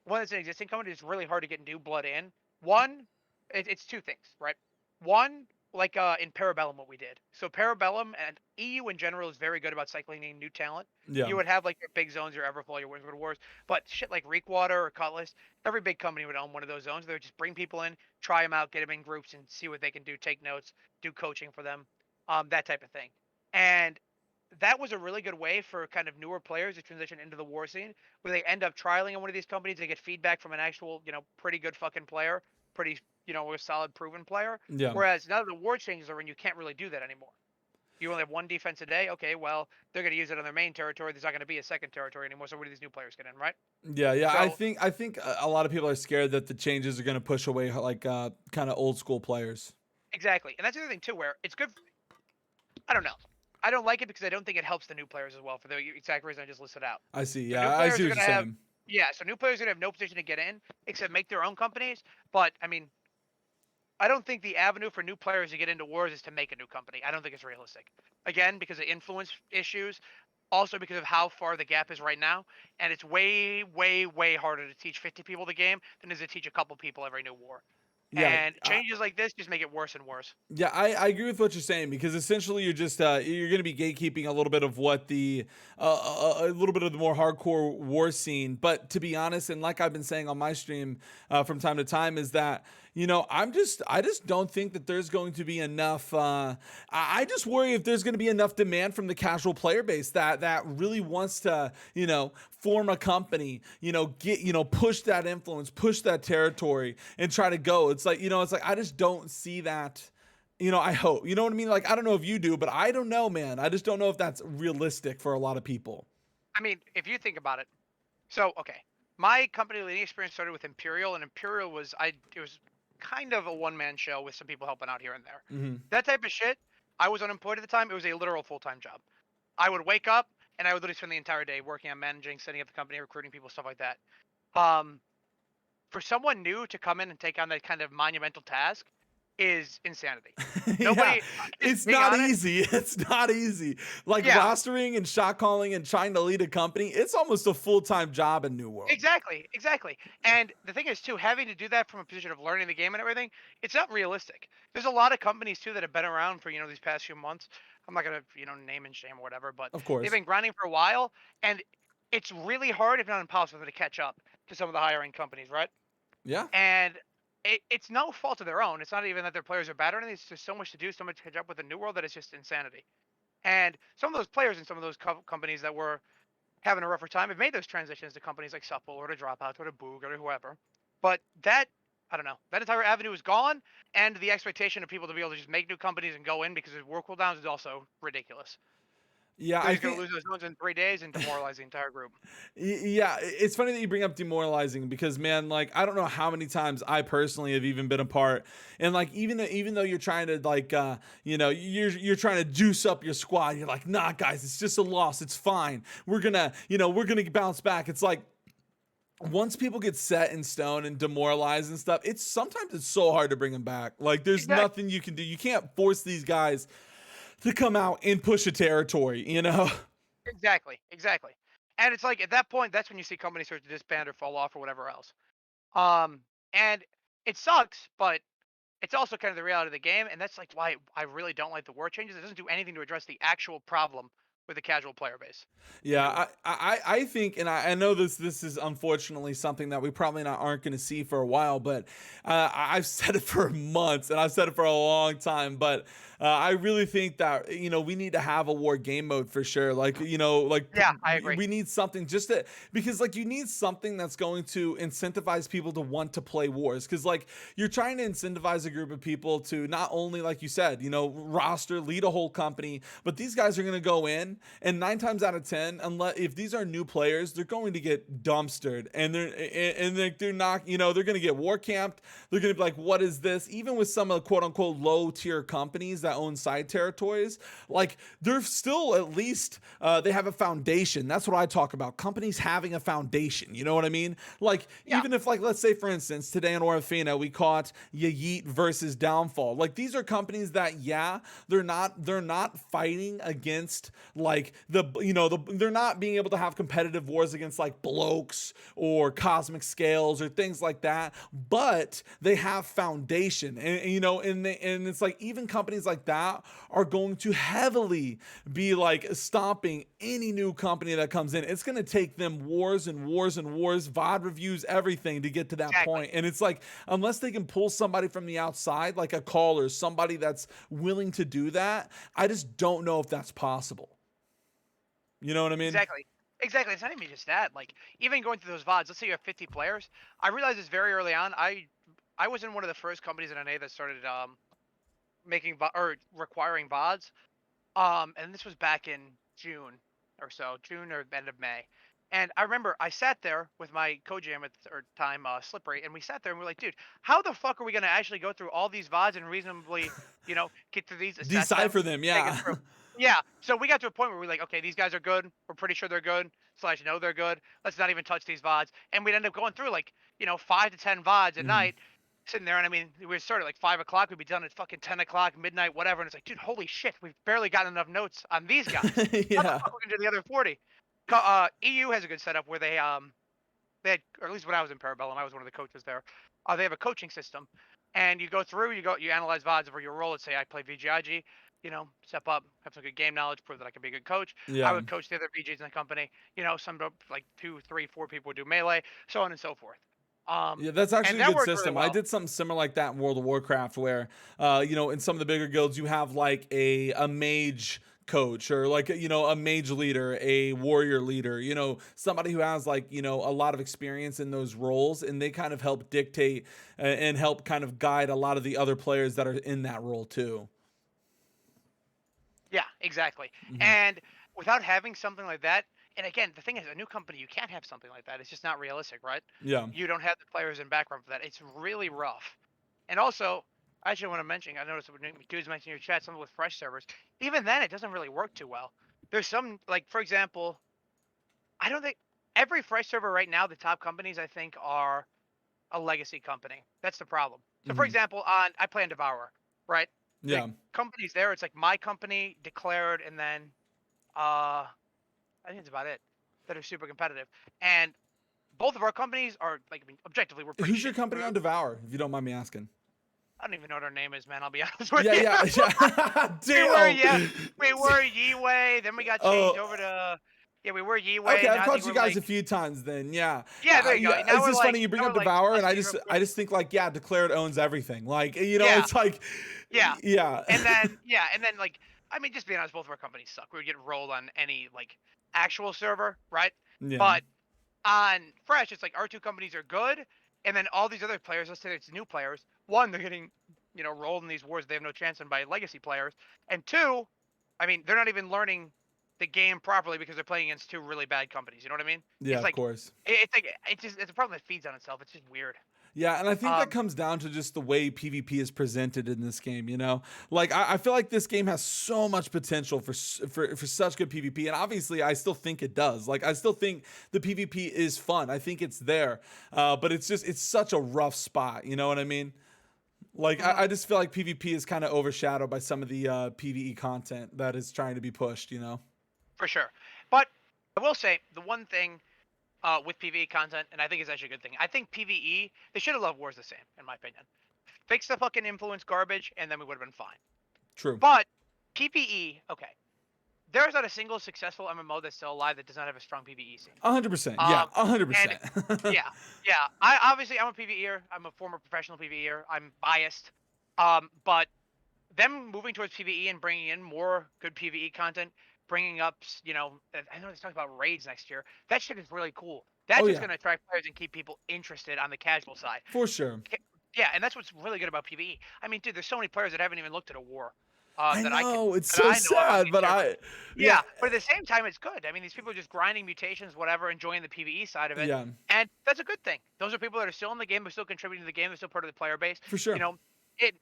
when it's an existing company, it's really hard to get new blood in. One, it's two things, right? One, like in Parabellum, what we did. So Parabellum and EU in general is very good about cycling in new talent. Yeah. You would have like your big zones, your Everfall, your Windsward Wars, but shit like Reekwater or Cutlass, every big company would own one of those zones. They would just bring people in, try them out, get them in groups, and see what they can do. Take notes, do coaching for them, that type of thing. And that was a really good way for kind of newer players to transition into the war scene, where they end up trialing in one of these companies. They get feedback from an actual, pretty good fucking player, pretty, a solid proven player. Yeah. Whereas now that the war changes are in, you can't really do that anymore. You only have one defense a day. Okay, well, they're going to use it on their main territory. There's not going to be a second territory anymore. So where do these new players get in, right? Yeah, yeah. I So think I think a lot of people are scared that the changes are going to push away like kind of old school players. exactly, and that's the other thing too, where it's good. I don't know. I don't like it because I don't think it helps the new players as well for the exact reason I just listed out. I see. So new Yeah, I players see are what going you're to have, saying. yeah. So new players are going to have no position to get in except make their own companies. But I mean, I don't think the avenue for new players to get into wars is to make a new company. I don't think it's realistic. Again, because of influence issues, also because of how far the gap is right now, and it's way, way, way harder to teach 50 people the game than it is to teach a couple people every new war. Yeah, And changes like this just make it worse and worse. yeah, I agree with what you're saying because essentially you're just you're going to be gatekeeping a little bit of what the a little bit of the more hardcore war scene. But to be honest, and like I've been saying on my stream from time to time, is that I just don't think that there's going to be enough. I just worry if there's going to be enough demand from the casual player base that really wants to form a company, get push that influence, push that territory, and try to go. It's like I just don't see that. I hope. You know what I mean? Like, I don't know if you do, but I don't know, man. I just don't know if that's realistic for a lot of people. I mean, if you think about it, so okay, my company leading experience started with Imperial, and Imperial was it was kind of a one-man show with some people helping out here and there. Hmm. That type of shit. I was unemployed at the time. It was a literal full-time job. I would wake up and I would literally spend the entire day working on managing, setting up the company, recruiting people, stuff like that. Um, for someone new to come in and take on that kind of monumental task is insanity. Yeah, Nobody, just it's being not honest. easy. It's not easy. Like Yeah, rostering and shot calling and trying to lead a company, it's almost a full-time job in New World. exactly, exactly. And the thing is too, having to do that from a position of learning the game and everything, it's not realistic. There's a lot of companies too that have been around for these past few months. I'm not gonna name and shame or whatever, but Of they've course. been grinding for a while, and it's really hard, if not impossible, to catch up to some of the higher end companies, right? Yeah. And it's no fault of their own. It's not even that their players are bad or anything. It's just so much to do, so much to catch up with the new world that it's just insanity. And some of those players and some of those companies that were having a rougher time have made those transitions to companies like Supple or to Dropouts or to Boog or to whoever. But that, I don't know, that entire avenue is gone, and the expectation of people to be able to just make new companies and go in because of work cooldowns is also ridiculous. Yeah, They're I just going to think lose those zones in 3 days and demoralize the entire group. Yeah, it's funny that you bring up demoralizing because man, like I don't know how many times I personally have even been a part, and like even though you're trying to like you're trying to juice up your squad, you're like, nah, guys, it's just a loss, it's fine. We're gonna bounce back. It's like once people get set in stone and demoralized and stuff, it's so hard to bring them back. Like there's Exactly. nothing you can do. You can't force these guys to come out and push a territory, you know? Exactly. Exactly. And it's like at that point, that's when you see companies start to disband or fall off or whatever else. Um, and it sucks, but it's also kind of the reality of the game, and that's like why I really don't like the war changes. It doesn't do anything to address the actual problem with the casual player base in Yeah, New World. I think, and I know this is unfortunately something that we probably not aren't going to see for a while, but I've said it for months and I've said it for a long time, but I really think that we need to have a war game mode for sure. Like Yeah, I agree. we need something just to because like you need something that's going to incentivize people to want to play wars because like you're trying to incentivize a group of people to not only like you said roster lead a whole company, but these guys are going to go in and 9 times out of 10, unless if these are new players, they're going to get dumpstered, they're not, they're going to get war camped. They're going to be like, what is this? Even with some of the quote unquote low tier companies that own side territories, like they're still at least they have a foundation. That's what I talk about. Companies having a foundation. You know what I mean? Like Yeah, even if like let's say for instance today in Orofina we caught Yeet versus Downfall. Like these are companies that they're not fighting against like they're not being able to have competitive wars against like blokes or cosmic scales or things like that, but they have foundation, and it's like even companies like that are going to heavily be like stomping any new company that comes in. It's going to take them wars and wars and wars, VOD reviews, everything to get to that exactly. point. And it's like unless they can pull somebody from the outside like a caller, somebody that's willing to do that, I just don't know if that's possible. You know what I mean? Exactly. Exactly. It's not even just that. Like even going through those VODs, let's say you have 50 players. I realized this very early on. I was in one of the first companies in NA that started making or requiring VODs. And this was back in June or so, June or end of May. And I remember I sat there with my co-jam at the time, Slippery, and we sat there and we're like, dude, how the fuck are we gonna actually go through all these VODs and reasonably, get through these, assess them, Decipher them, take us yeah. through? Yeah. So we got to a point where we're like, okay, these guys are good. We're pretty sure they're good. Slash, no, they're good. Let's not even touch these VODs. And we'd end up going through like, 5 to 10 VODs at Mhm. night, sitting there, and I mean, we would start at like 5 o'clock. We'd be done at fucking 10 o'clock, midnight, whatever. And it's like, dude, holy shit, we've barely gotten enough notes on these guys. How the Yeah. fuck are we gonna do the other 40? EU has a good setup where they had, or at least when I was in Parabellum, I was one of the coaches there. They have a coaching system, and you go through, you analyze VODs for your role. Let's say I play VGIG, step up, have some good game knowledge, prove that I can be a good coach. I Yeah. would coach the other VGs in the company. Some like 2, 3, 4 people would do melee, so on and so forth. Yeah, that's And actually a that good worked really system. I well. did something similar like that in World of Warcraft where in some of the bigger guilds you have like a mage coach or like a mage leader, a warrior leader, somebody who has like, a lot of experience in those roles, and they kind of help dictate and help kind of guide a lot of the other players that are in that role too. Yeah, exactly. Mhm. And without having something like that, And again, the thing is, a new company, you can't have something like that. It's just not realistic, right? Yeah. You don't have the players in background for that. It's really rough. And also, I actually want to mention, I noticed when dudes mentioned your chat, something with fresh servers. Even then, it doesn't really work too well. There's some, like, for example, I don't think every fresh server right now, the top companies, I think, are a legacy company. That's the problem. So, for Hmm. example, I play on Devourer, right? The Yeah. companies there, it's like my company, Declared, and then I think that's about it that are super competitive. And both of our companies are like, I mean, objectively, we're pretty Who's your shitty. company on Devour, if you don't mind me asking? I don't even know what our name is, man. I'll be honest with Yeah, you. yeah, yeah. we were Damn. yeah, we were Yiwei. Then we got changed Oh, over to we were okay. Yiwei. I've Now I think caught you we're guys a like few times then. Yeah. there you go. Yeah. Now It's we're just like funny you bring up Devour, and Plus I Zero just Group. I just think like, yeah, Declared owns everything. Like, Yeah, it's like, yeah, yeah. and then like I mean, just being honest, both of our companies suck. We would get rolled on any like actual server, right? Yeah. But on Fresh, it's like our two companies are good, and then all these other players, let's say it's new players, one, they're getting, rolled in these wars they have no chance in by legacy players, and two, I mean, they're not even learning the game properly because they're playing against two really bad companies. You know what I mean? Yeah, It's of like course. it's a problem that feeds on itself. It's just weird. Yeah, and I think that Um, comes down to just the way PvP is presented in this game. Like I feel like this game has so much potential for such good PvP, and obviously I still think it does. Like I still think the PvP is fun. I think it's there, but it's such a rough spot. You know what I mean? Like mhm, I just feel like PvP is kind of overshadowed by some of the PvE content that is trying to be pushed. for sure. But I will say the one thing with PvE content, and I think it's actually a good thing. I think PvE they should have left wars the same, in my opinion. Fix the fucking influence garbage, and then we would have been fine. True. But PvE, okay. There's not a single successful MMO that's still alive that does not have a strong PvE scene. 100%. Yeah, Um, and 100%. yeah, yeah. I'm a PvEer. I'm a former professional PvEer. I'm biased. But them moving towards PvE and bringing in more good PvE content, bringing up, I know they talking about raids next year. That shit is really cool. Oh That's just yeah, gonna attract players and keep people interested on the casual side. for sure. Yeah, and that's what's really good about PvE. I mean, dude, there's so many players that haven't even looked at a war. I know it's That so I know of on sad, these but servers. yeah, Yeah, but at the same time, it's good. I mean, these people are just grinding mutations, whatever, enjoying the PvE side of it, yeah, and that's a good thing. Those are people that are still in the game, they're still contributing to the game, they're still part of the player base. for You sure. know, it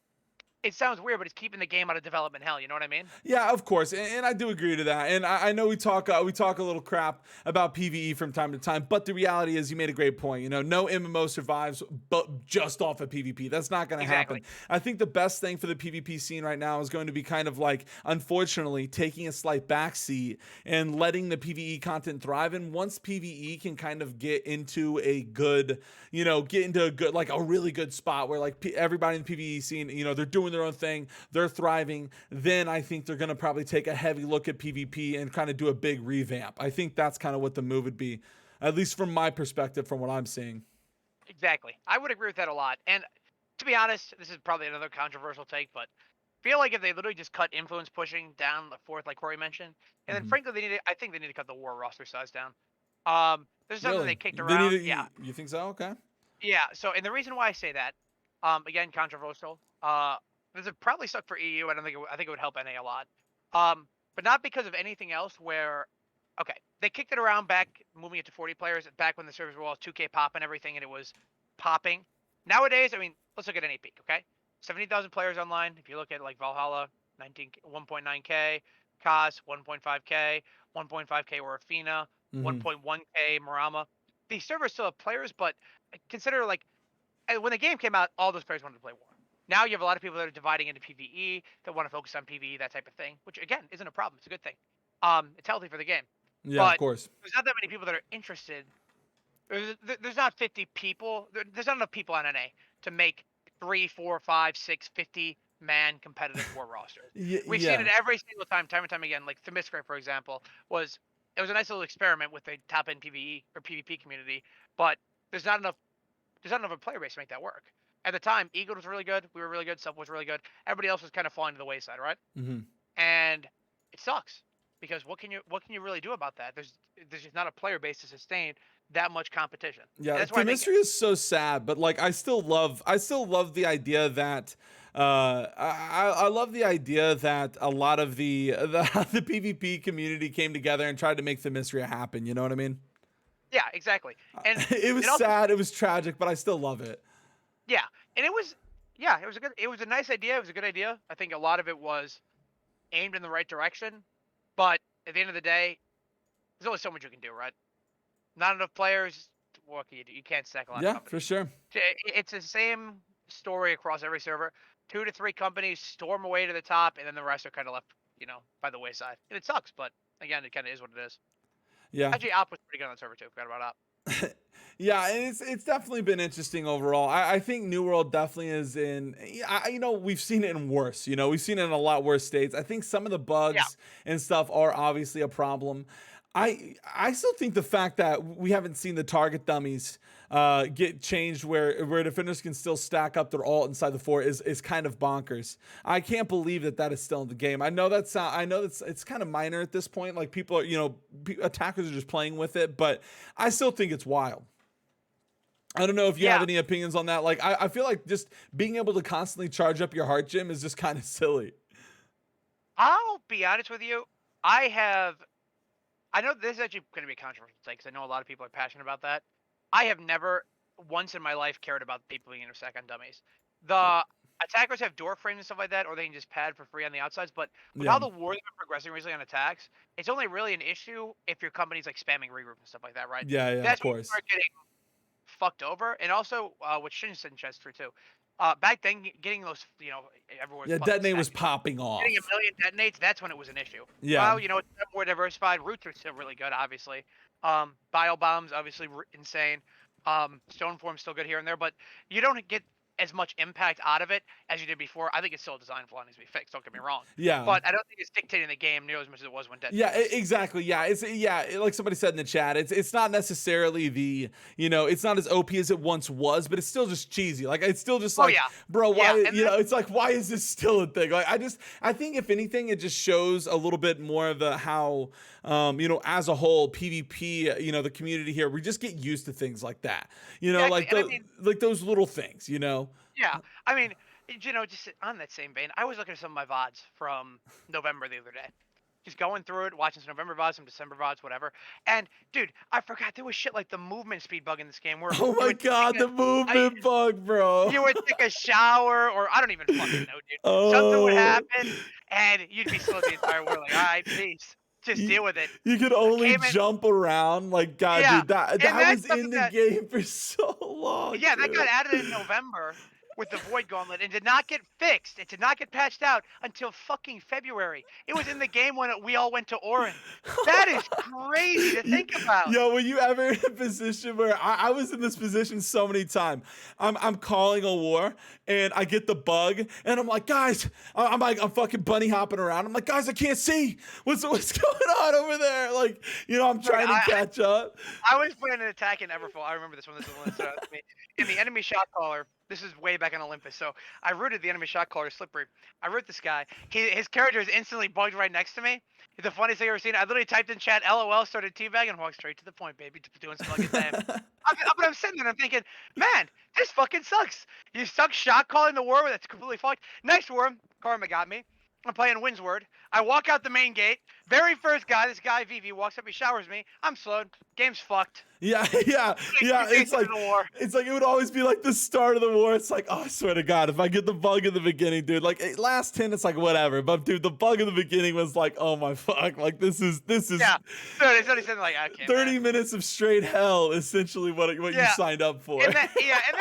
it sounds weird, but it's keeping the game out of development hell. You know what I mean? Yeah, of course, and I do agree to that. And I know we talk a little crap about PVE from time to time, but the reality is, you made a great point. No MMO survives, but just off of PvP. That's not going to happen. Exactly. I think the best thing for the PvP scene right now is going to be kind of like, unfortunately, taking a slight backseat and letting the PvE content thrive. And once PvE can kind of get into a good, like a really good spot where like everybody in the PvE scene, they're doing their own thing, they're thriving, then I think they're going to probably take a heavy look at PvP and kind of do a big revamp. I think that's kind of what the move would be, at least from my perspective, from what I'm seeing. Exactly. I would agree with that a lot. And to be honest, this is probably another controversial take, but feel like if they literally just cut influence pushing down the fourth, like Corey mentioned, and then Hmm. frankly, I think they need to cut the war roster size down. There's something Really? they kicked They need around. to, Yeah, you think so? Okay. yeah. So, and the reason why I say that, again, controversial. This would probably suck for EU. I don't think I think it would help NA a lot. But not because of anything else. Where, okay, they kicked it around back, moving it to 40 players back when the servers were all 2K pop and everything, and it was popping. Nowadays, I mean, let's look at any peak. Okay, 70,000 players online. If you look at like Valhalla, 1.9K, COS 1.5K, 1.5K or Athena, Hmm. 1.1K Marama. These servers still have players, but consider like when the game came out, all those players wanted to play War. Now you have a lot of people that are dividing into PvE that want to focus on PvE, that type of thing, which again isn't a problem. It's a good thing. It's healthy for the game. Yeah, of But course. there's not that many people that are interested. There's not 50 people. There's not enough people on NA to make 3, 4, 5, 6, 50-man competitive War rosters. We've seen Yeah. it every single time and time again. Like Themyscira, for example, it was a nice little experiment with the top end PvE or PvP community, but there's not enough of a player base to make that work. At the time, Eagle was really good. We were really good. Sub was really good. Everybody else was kind of falling to the wayside, right? Hmm. And it sucks because what can you really do about that? There's just not a player base to sustain that much competition. And Yeah, that's why the I think mystery is so sad, but like I still love the idea that I love the idea that a lot of the PvP community came together and tried to make the mystery happen. You know what I mean? yeah, exactly. And It was it also sad, it was tragic, but I still love it. yeah, and it was a nice idea. It was a good idea. I think a lot of it was aimed in the right direction, but at the end of the day, there's only so much you can do, right? Not enough players. What can you do? You can't stack a lot of Yeah, for companies. sure. It's the same story across every server. 2 to 3 companies storm away to the top, and then the rest are kind of left, by the wayside. And it sucks, but again, it kind of is what it is. Yeah. Actually, Op was pretty good on the server too. Forgot about Op. Yeah, and it's definitely been interesting overall. I think New World definitely is in. We've seen it in worse. We've seen it in a lot worse states. I think some of the Yeah, bugs and stuff are obviously a problem. I still think the fact that we haven't seen the target dummies get changed where defenders can still stack up their ult inside the fort is kind of bonkers. I can't believe that is still in the game. I know that's it's kind of minor at this point. Like people are, attackers are just playing with it, but I still think it's wild. I don't know if you have yeah. any opinions on that. Like, I feel like just being able to constantly charge up your heart gym is just kind of silly. I'll be honest with you. I have. I know this is actually going to be a controversial take because I know a lot of people are passionate about that. I have never once in my life cared about people being intersect on dummies. The attackers have door frames and stuff like that, or they can just pad for free on the outsides. But with Yeah, how the war's been progressing recently on attacks, it's only really an issue if your company's like spamming regroup and stuff like that, right? yeah, yeah. Of That's when you course. start getting fucked over. And also, what Shin said in true too. Back then, getting those, everyone's Yeah, fucking detonate was stacking. popping Getting off. a million detonates, that's when it was an issue. Yeah, Well, it's more diversified. Roots are still really good, obviously. Bio bombs, obviously insane. Stoneform's still good here and there, but you don't get as much impact out of it as you did before. I think it's still a design flaw and needs to be fixed. Don't get me wrong, yeah. but I don't think it's dictating the game near as much as it was when Dead Yeah, was. exactly. Yeah, like somebody said in the chat. It's not necessarily it's not as OP as it once was, but it's still just cheesy. Like it's still just Oh like, yeah, bro, yeah, why? and that, It's like why is this still a thing? Like I think if anything, it just shows a little bit more of the how as a whole PvP, the community here, we just get used to things like that. exactly. Like And I mean, like those little things. yeah, I mean, just on that same vein, I was looking at some of my VODs from November the other day. Just going through it, watching some November VODs, some December VODs, whatever. And dude, I forgot there was shit like the movement speed bug in this game where Oh you my would God, take the I, movement bug, bro. you would take a shower, or I don't even fucking know, dude. Something would Oh. happen, and you'd be slow the entire world. Like, all right, peace. Just You, deal with it. you could I only came in, jump around. Like, God, yeah, dude, that and that that's was in something the that game for so long, yeah, that got dude. added in November with the Void Gauntlet and did not get fixed. It did not get patched out until fucking February. It was in the game when we all went to Orin. That is crazy to think about. Yo, were you ever in a position where I was in this position so many times? I'm calling a war and I get the bug and I'm like, guys, I'm fucking bunny hopping around. I'm like, guys, I can't see. What's going on over there? Like, I'm Dude, trying to catch up. I was playing an attack in Everfall. I remember this one. This is the one that stood out to me. In the enemy shot caller, this is way back on Olympus. So I rooted the enemy shot caller Slippery. I root this guy. His character is instantly bugged right next to me. It's the funniest thing I've ever seen. I literally typed in chat, LOL, started teabagging, and walked straight to the point, baby, doing some fucking thing. But I'm sitting there and I'm thinking, man, this fucking sucks. You suck shot calling the war that's completely fucked. Next war, Karma got me. I'm playing Windsward. I walk out the main gate. Very first guy, this guy VV walks up, he showers me. I'm slowed. Game's fucked. Yeah, yeah, yeah. It's like it would always be like the start of the war. It's like, oh, I swear to God, if I get the bug in the beginning, dude, like last 10, it's like whatever. But dude, the bug in the beginning was like, oh my fuck, like this is yeah. So it's only something like okay, 30 man. minutes of straight hell, essentially what you signed up for. And that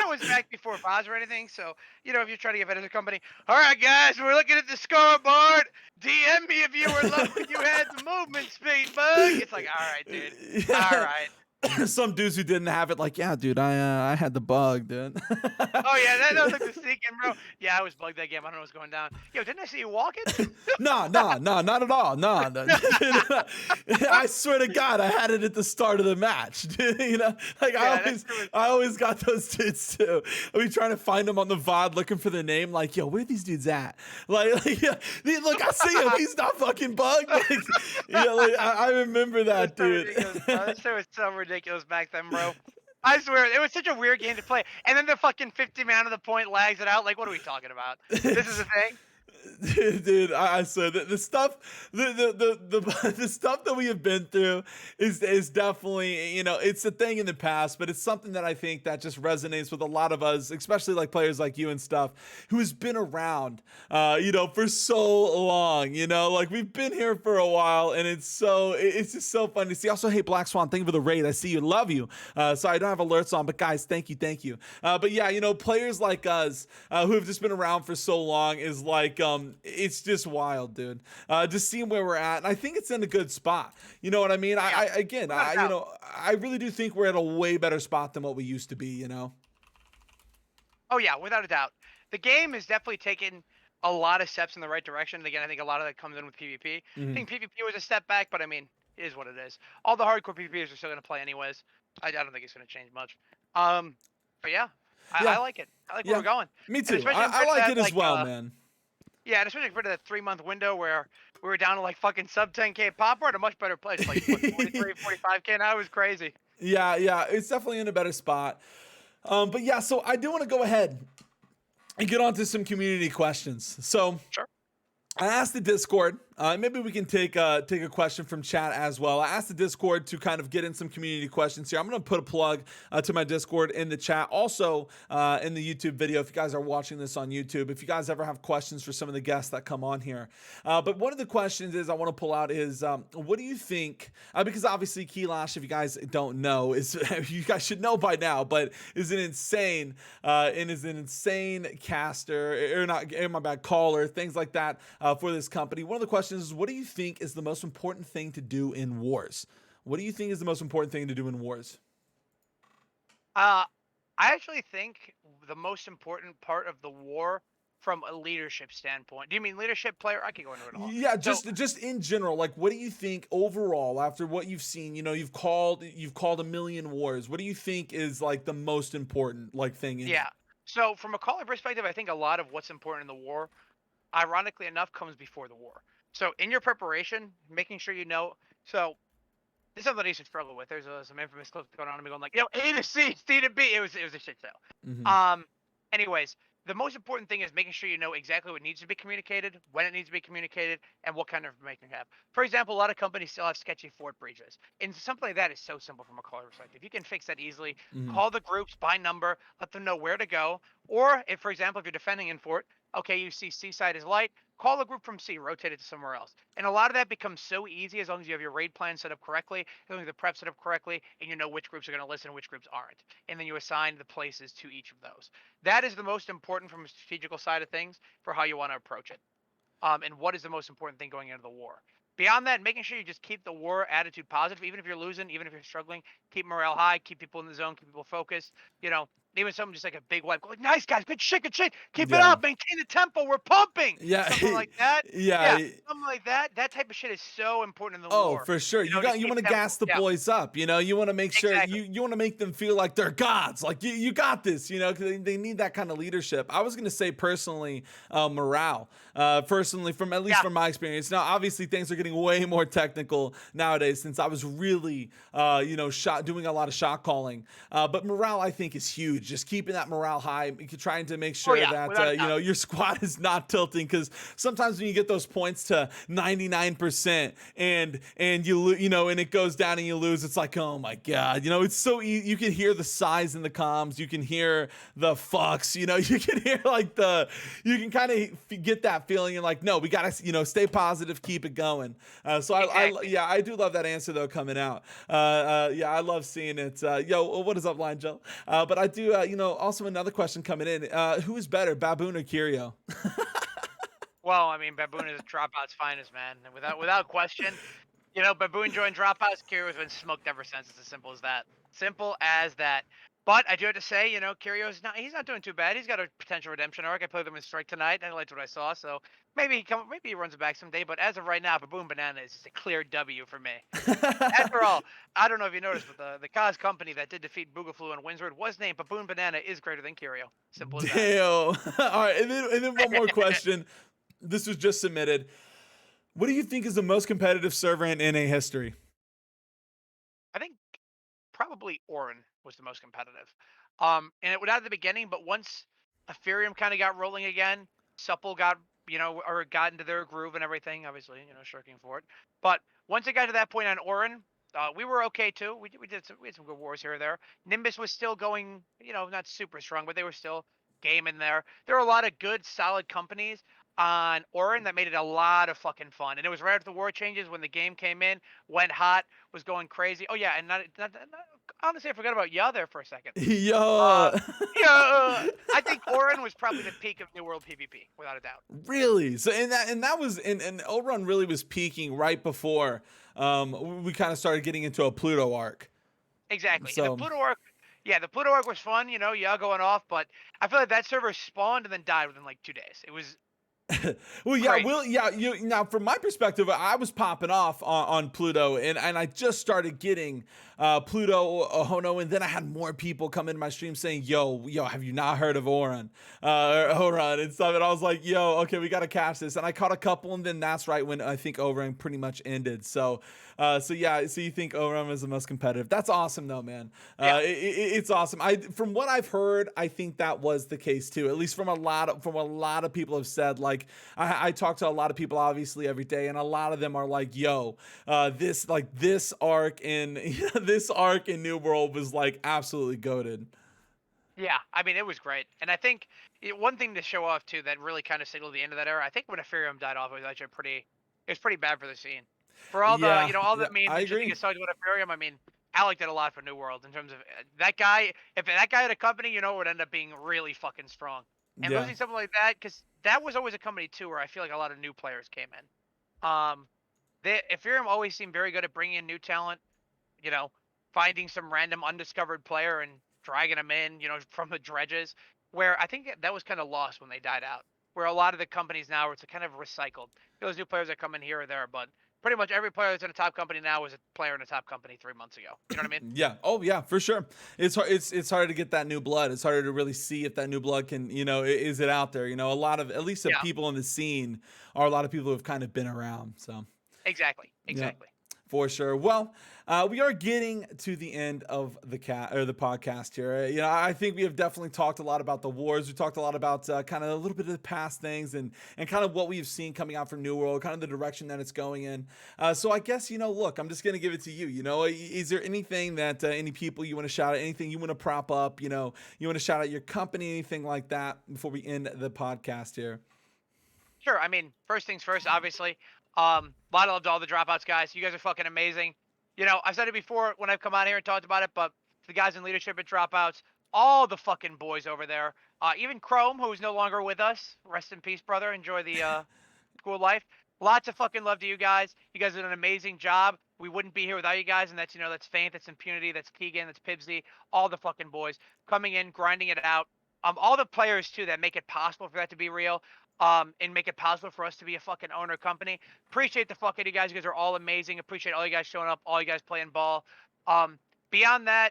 was back before VODs or anything. So if you're trying to get better as a company, all right, guys, we're looking at the scoreboard. DM me if you were lucky you had the movement speed bug. It's like, all right, dude, Yeah. all right. some dudes who didn't have it, like, yeah, dude, I had the bug, dude. Oh yeah, that was like the sneaking, bro. Yeah, I was bugged that game. I don't know what's going down. Yo, didn't I see you walking? No, not at all. No, no. I swear to God, I had it at the start of the match. You know, like Yeah, I always got those dudes too. I be trying to find them on the VOD, looking for their name. Like, yo, where are these dudes at? Yeah, look, I see him. He's not fucking bugged. Like, yeah, like I remember that, so dude. ridiculous, bro. That shit was so ridiculous back then, bro. I swear, it was such a weird game to play. And then the fucking 50-man of the point lags it out. Like, what are we talking about? This is a thing? Dude, I said the stuff, the stuff that we have been through is definitely, you know, it's a thing in the past, but it's something that I think that just resonates with a lot of us, especially like players like you and stuff, who has been around, you know, for so long. You know, like we've been here for a while, and it's just so fun to see. Also, hey, Black Swan, thank you for the raid. I see you, love you. So I don't have alerts on, but guys, thank you. But yeah, you know, players like us who have just been around for so long is like it's just wild, dude. Just seeing where we're at, and I think it's in a good spot. You know what I mean? Yeah. You know, I really do think we're at a way better spot than what we used to be. You know? Oh yeah, without a doubt. The game has definitely taken a lot of steps in the right direction. And again, I think a lot of that comes in with PvP. I think PvP was a step back, but I mean, it is what it is. All the hardcore PvPers are still going to play anyways. I don't think it's going to change much. But yeah, I like it. I like where we're going. Me too. I like it as well, man. Yeah, and especially for that 3-month window where we were down to like fucking sub 10K pop, we're at a much better place. Like what, 43, 45K now. It was crazy. Yeah, it's definitely in a better spot. But yeah, so I do want to go ahead and get on to some community questions. So Sure. I asked the Discord, maybe we can take a question from chat as well. I asked the Discord to kind of get in some community questions here. I'm going to put a plug to my Discord in the chat. Also, in the YouTube video, if you guys are watching this on YouTube, if you guys ever have questions for some of the guests that come on here. But one of the questions is I want to pull out is, what do you think, because obviously Keilosh, if you guys don't know, is you guys should know by now, but is an insane caster, or not, my bad, caller, things like that for this company. One of the questions is, what do you think is the most important thing to do in wars? What do you think is the most important thing to do in wars? I actually think the most important part of the war from a leadership standpoint. Do you mean leadership player? I can go into it all. Yeah, just in general, like what do you think overall after what you've seen? You know, you've called a million wars. What do you think is like the most important like thing in it? So from a caller perspective, I think a lot of what's important in the war, ironically enough, comes before the war. So in your preparation, making sure you know. So this is something I used to struggle with. There's some infamous clips going on and me going like, A to C, C to B. It was a shit show. Anyways, the most important thing is making sure you know exactly what needs to be communicated, when it needs to be communicated, and what kind of information you have. For example, a lot of companies still have sketchy fort breaches. And something like that is so simple from a caller perspective. You can fix that easily. Call the groups by number, let them know where to go. Or if, for example, if you're defending in fort, okay, you see C side is light, call the group from C, rotate it to somewhere else. And a lot of that becomes so easy as long as you have your raid plan set up correctly, as long as the prep set up correctly, and you know which groups are going to listen and which groups aren't. And then you assign the places to each of those. That is the most important from a strategical side of things for how you want to approach it. And what is the most important thing going into the war. Beyond that, making sure you just keep the war attitude positive, even if you're losing, even if you're struggling, keep morale high, keep people in the zone, keep people focused. You know, even something just like a big wipe, go like, nice guys, good shit, keep it up, maintain the tempo, we're pumping. Something like that. Something like that. That type of shit is so important in the war. Oh, for sure. You want to gas the boys up. You know, you want to make sure you want to make them feel like they're gods. Like you got this. You know, because they need that kind of leadership. I was gonna say personally, morale. Personally, from at least from my experience. Now, obviously, things are getting way more technical nowadays since I was really, doing a lot of shot calling. But morale, I think, is huge. Just keeping that morale high, trying to make sure that your squad is not tilting, because sometimes when you get those points to 99% and and it goes down and you lose, it's like, oh my god, it's so easy. You can hear the sighs in the comms, you can hear the fucks, you can hear like you can kind of get that feeling and like, no, we gotta stay positive, keep it going. I do love that answer though coming out. I love seeing it. What is up, Line Joe? But I do, also another question coming in. Who is better, Baboon or Curio? Well, I mean, Baboon is Dropout's finest, man. And without question, You know, Baboon joined Dropouts. Kirio's been smoked ever since. It's as simple as that. Simple as that. But I do have to say, you know, Kirio's he's not doing too bad. He's got a potential redemption arc. I played him in Strike tonight. I liked what I saw. So maybe he runs it back someday. But as of right now, Baboon Banana is just a clear W for me. After all, I don't know if you noticed, but the Kaz company that did defeat Boogaflu and Windsward was named Baboon Banana is greater than Kirio. Simple as that. Damn. All right, and then one more question. This was just submitted. What do you think is the most competitive server in NA history? I think probably Orin was the most competitive. And it went out at the beginning, but once Ethereum kind of got rolling again, Supple got, or got into their groove and everything, obviously, shirking for it. But once it got to that point on Orin, we were okay too. We had some good wars here or there. Nimbus was still going, not super strong, but they were still game in there. There were a lot of good, solid companies on Orin that made it a lot of fucking fun. And it was right after the war changes when the game came in, went hot, was going crazy. Oh yeah, and honestly, I forgot about Ya there for a second. Uh, Yeah. yeah, I think Orin was probably the peak of New World PvP, without a doubt. Really? So and that was and Elrond really was peaking right before we kind of started getting into a Pluto arc. Exactly. And the So Pluto arc, yeah, the Pluto arc was fun, yeah, going off, but I feel like that server spawned and then died within like 2 days. It was well, yeah, crazy. you now from my perspective, I was popping off on Pluto, and I just started getting Pluto Hono, and then I had more people come into my stream saying, "Yo, have you not heard of Oran, Oran and stuff?" And I was like, "Yo, okay, we gotta catch this." And I caught a couple, and then that's right when I think Oran pretty much ended. So yeah, so you think Oran was the most competitive? That's awesome, though, man. Yeah. It's awesome. From what I've heard, I think that was the case too. At least from a lot of people have said. Like I talk to a lot of people obviously every day, and a lot of them are like, "Yo, this arc in this arc in New World was like absolutely goated." Yeah, I mean, it was great. And I think one thing to show off too that really kind of signaled the end of that era, I think when Ethereum died off, it was actually it was pretty bad for the scene. For all the, Yeah, all yeah, the memes I and shit that agree. gets talked about Ethereum, I mean, I liked it a lot for New World in terms of that guy. If that guy had a company, it would end up being really fucking strong. And Yeah. losing something like that, because that was always a company too where I feel like a lot of new players came in. Ethereum always seemed very good at bringing in new talent, you know, finding some random undiscovered player and dragging them in, from the dredges. Where I think that was kind of lost when they died out. Where a lot of the companies now it's kind of recycled. Those new players that come in here or there, but pretty much every player that's in a top company now was a player in a top company 3 months ago. You know what I mean? Yeah. Oh, yeah, for sure. It's hard. It's harder to get that new blood. It's harder to really see if that new blood can, is it out there? A lot of at least the Yeah, people in the scene are a lot of people who have kind of been around. So exactly, yeah. exactly. For sure. Well, we are getting to the end of the the podcast here. I think we have definitely talked a lot about the wars. We talked a lot about kind of a little bit of the past things and kind of what we've seen coming out from New World, kind of the direction that it's going in. So I guess look, I'm just gonna give it to you. Is there anything that any people you want to shout out? Anything you want to prop up? You want to shout out your company, anything like that before we end the podcast here? Sure. I mean, first things first, obviously. A lot of love to all the dropouts guys. You guys are fucking amazing. I've said it before when I've come out here and talked about it, but the guys in leadership at dropouts, all the fucking boys over there, even Chrome, who is no longer with us. Rest in peace, brother. Enjoy the school life. Lots of fucking love to you guys. You guys did an amazing job. We wouldn't be here without you guys, and that's Faint, that's Impunity, that's Keegan, that's Pibsy, all the fucking boys coming in, grinding it out. All the players too that make it possible for that to be real. And make it possible for us to be a fucking owner company. Appreciate the fuck out of you guys. You guys are all amazing. Appreciate all you guys showing up, all you guys playing ball. Beyond that,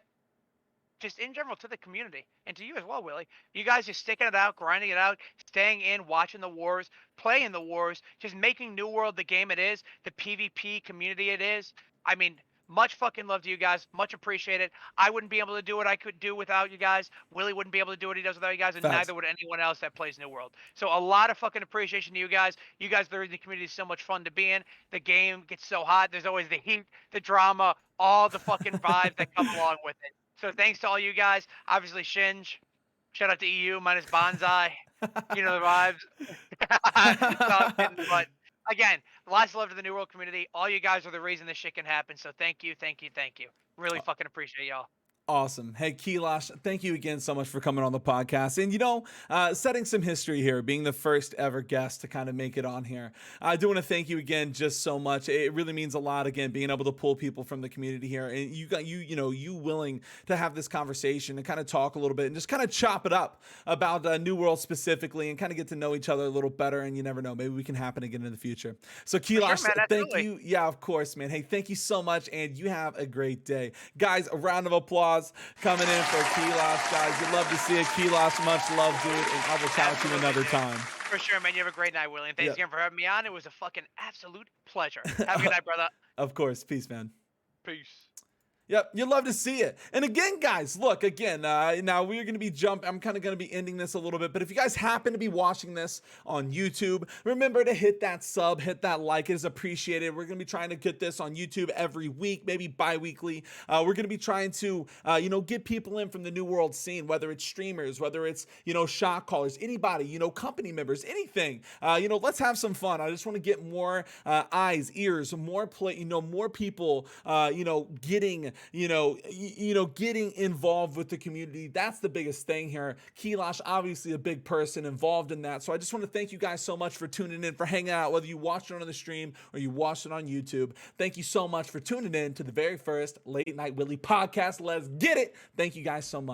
just in general to the community and to you as well, Willie. You guys just sticking it out, grinding it out, staying in, watching the wars, playing the wars, just making New World the game it is, the PvP community it is. I mean, much fucking love to you guys. Much appreciated. I wouldn't be able to do what I could do without you guys. Willie wouldn't be able to do what he does without you guys, and Facts. neither would anyone else that plays New World. So a lot of fucking appreciation to you guys. You guys, the community is so much fun to be in. The game gets so hot. There's always the heat, the drama, all the fucking vibes that come along with it. So thanks to all you guys. Obviously, Shinj. Shout out to EU minus Bonsai. You know the vibes. No, I'm kidding. But again, lots of love to the New World community. All you guys are the reason this shit can happen. So thank you, thank you, thank you. Really fucking appreciate y'all. Awesome. Hey, Kelosh, thank you again so much for coming on the podcast. And, setting some history here, being the first ever guest to kind of make it on here. I do want to thank you again just so much. It really means a lot, again, being able to pull people from the community here. And you willing to have this conversation and kind of talk a little bit and just kind of chop it up about New World specifically and kind of get to know each other a little better. And you never know, maybe we can happen again in the future. So, Kelosh, man, thank absolutely. you. Yeah, of course, man. Hey, thank you so much. And you have a great day. Guys, a round of applause coming in for Keilosh, guys. You'd love to see it. Keilosh, much love, dude. And I will chat with you another time. For sure, man. You have a great night, Willie. And thanks Yep. again for having me on. It was a fucking absolute pleasure. Have a good night, brother. Of course. Peace, man. Peace. Yep, you'd love to see it. And again, guys, look, now we're going to be I'm kind of going to be ending this a little bit, but if you guys happen to be watching this on YouTube, remember to hit that sub, hit that like. It is appreciated. We're going to be trying to get this on YouTube every week, maybe bi-weekly. We're going to be trying to, get people in from the New World scene, whether it's streamers, whether it's, shot callers, anybody, company members, anything. Let's have some fun. I just want to get more eyes, ears, more more people, getting getting involved with the community. That's the biggest thing here. Keilosh, obviously a big person involved in that. So I just want to thank you guys so much for tuning in, for hanging out, whether you watched it on the stream or you watched it on YouTube. Thank you so much for tuning in to the very first Late Night Willie podcast. Let's get it. Thank you guys so much.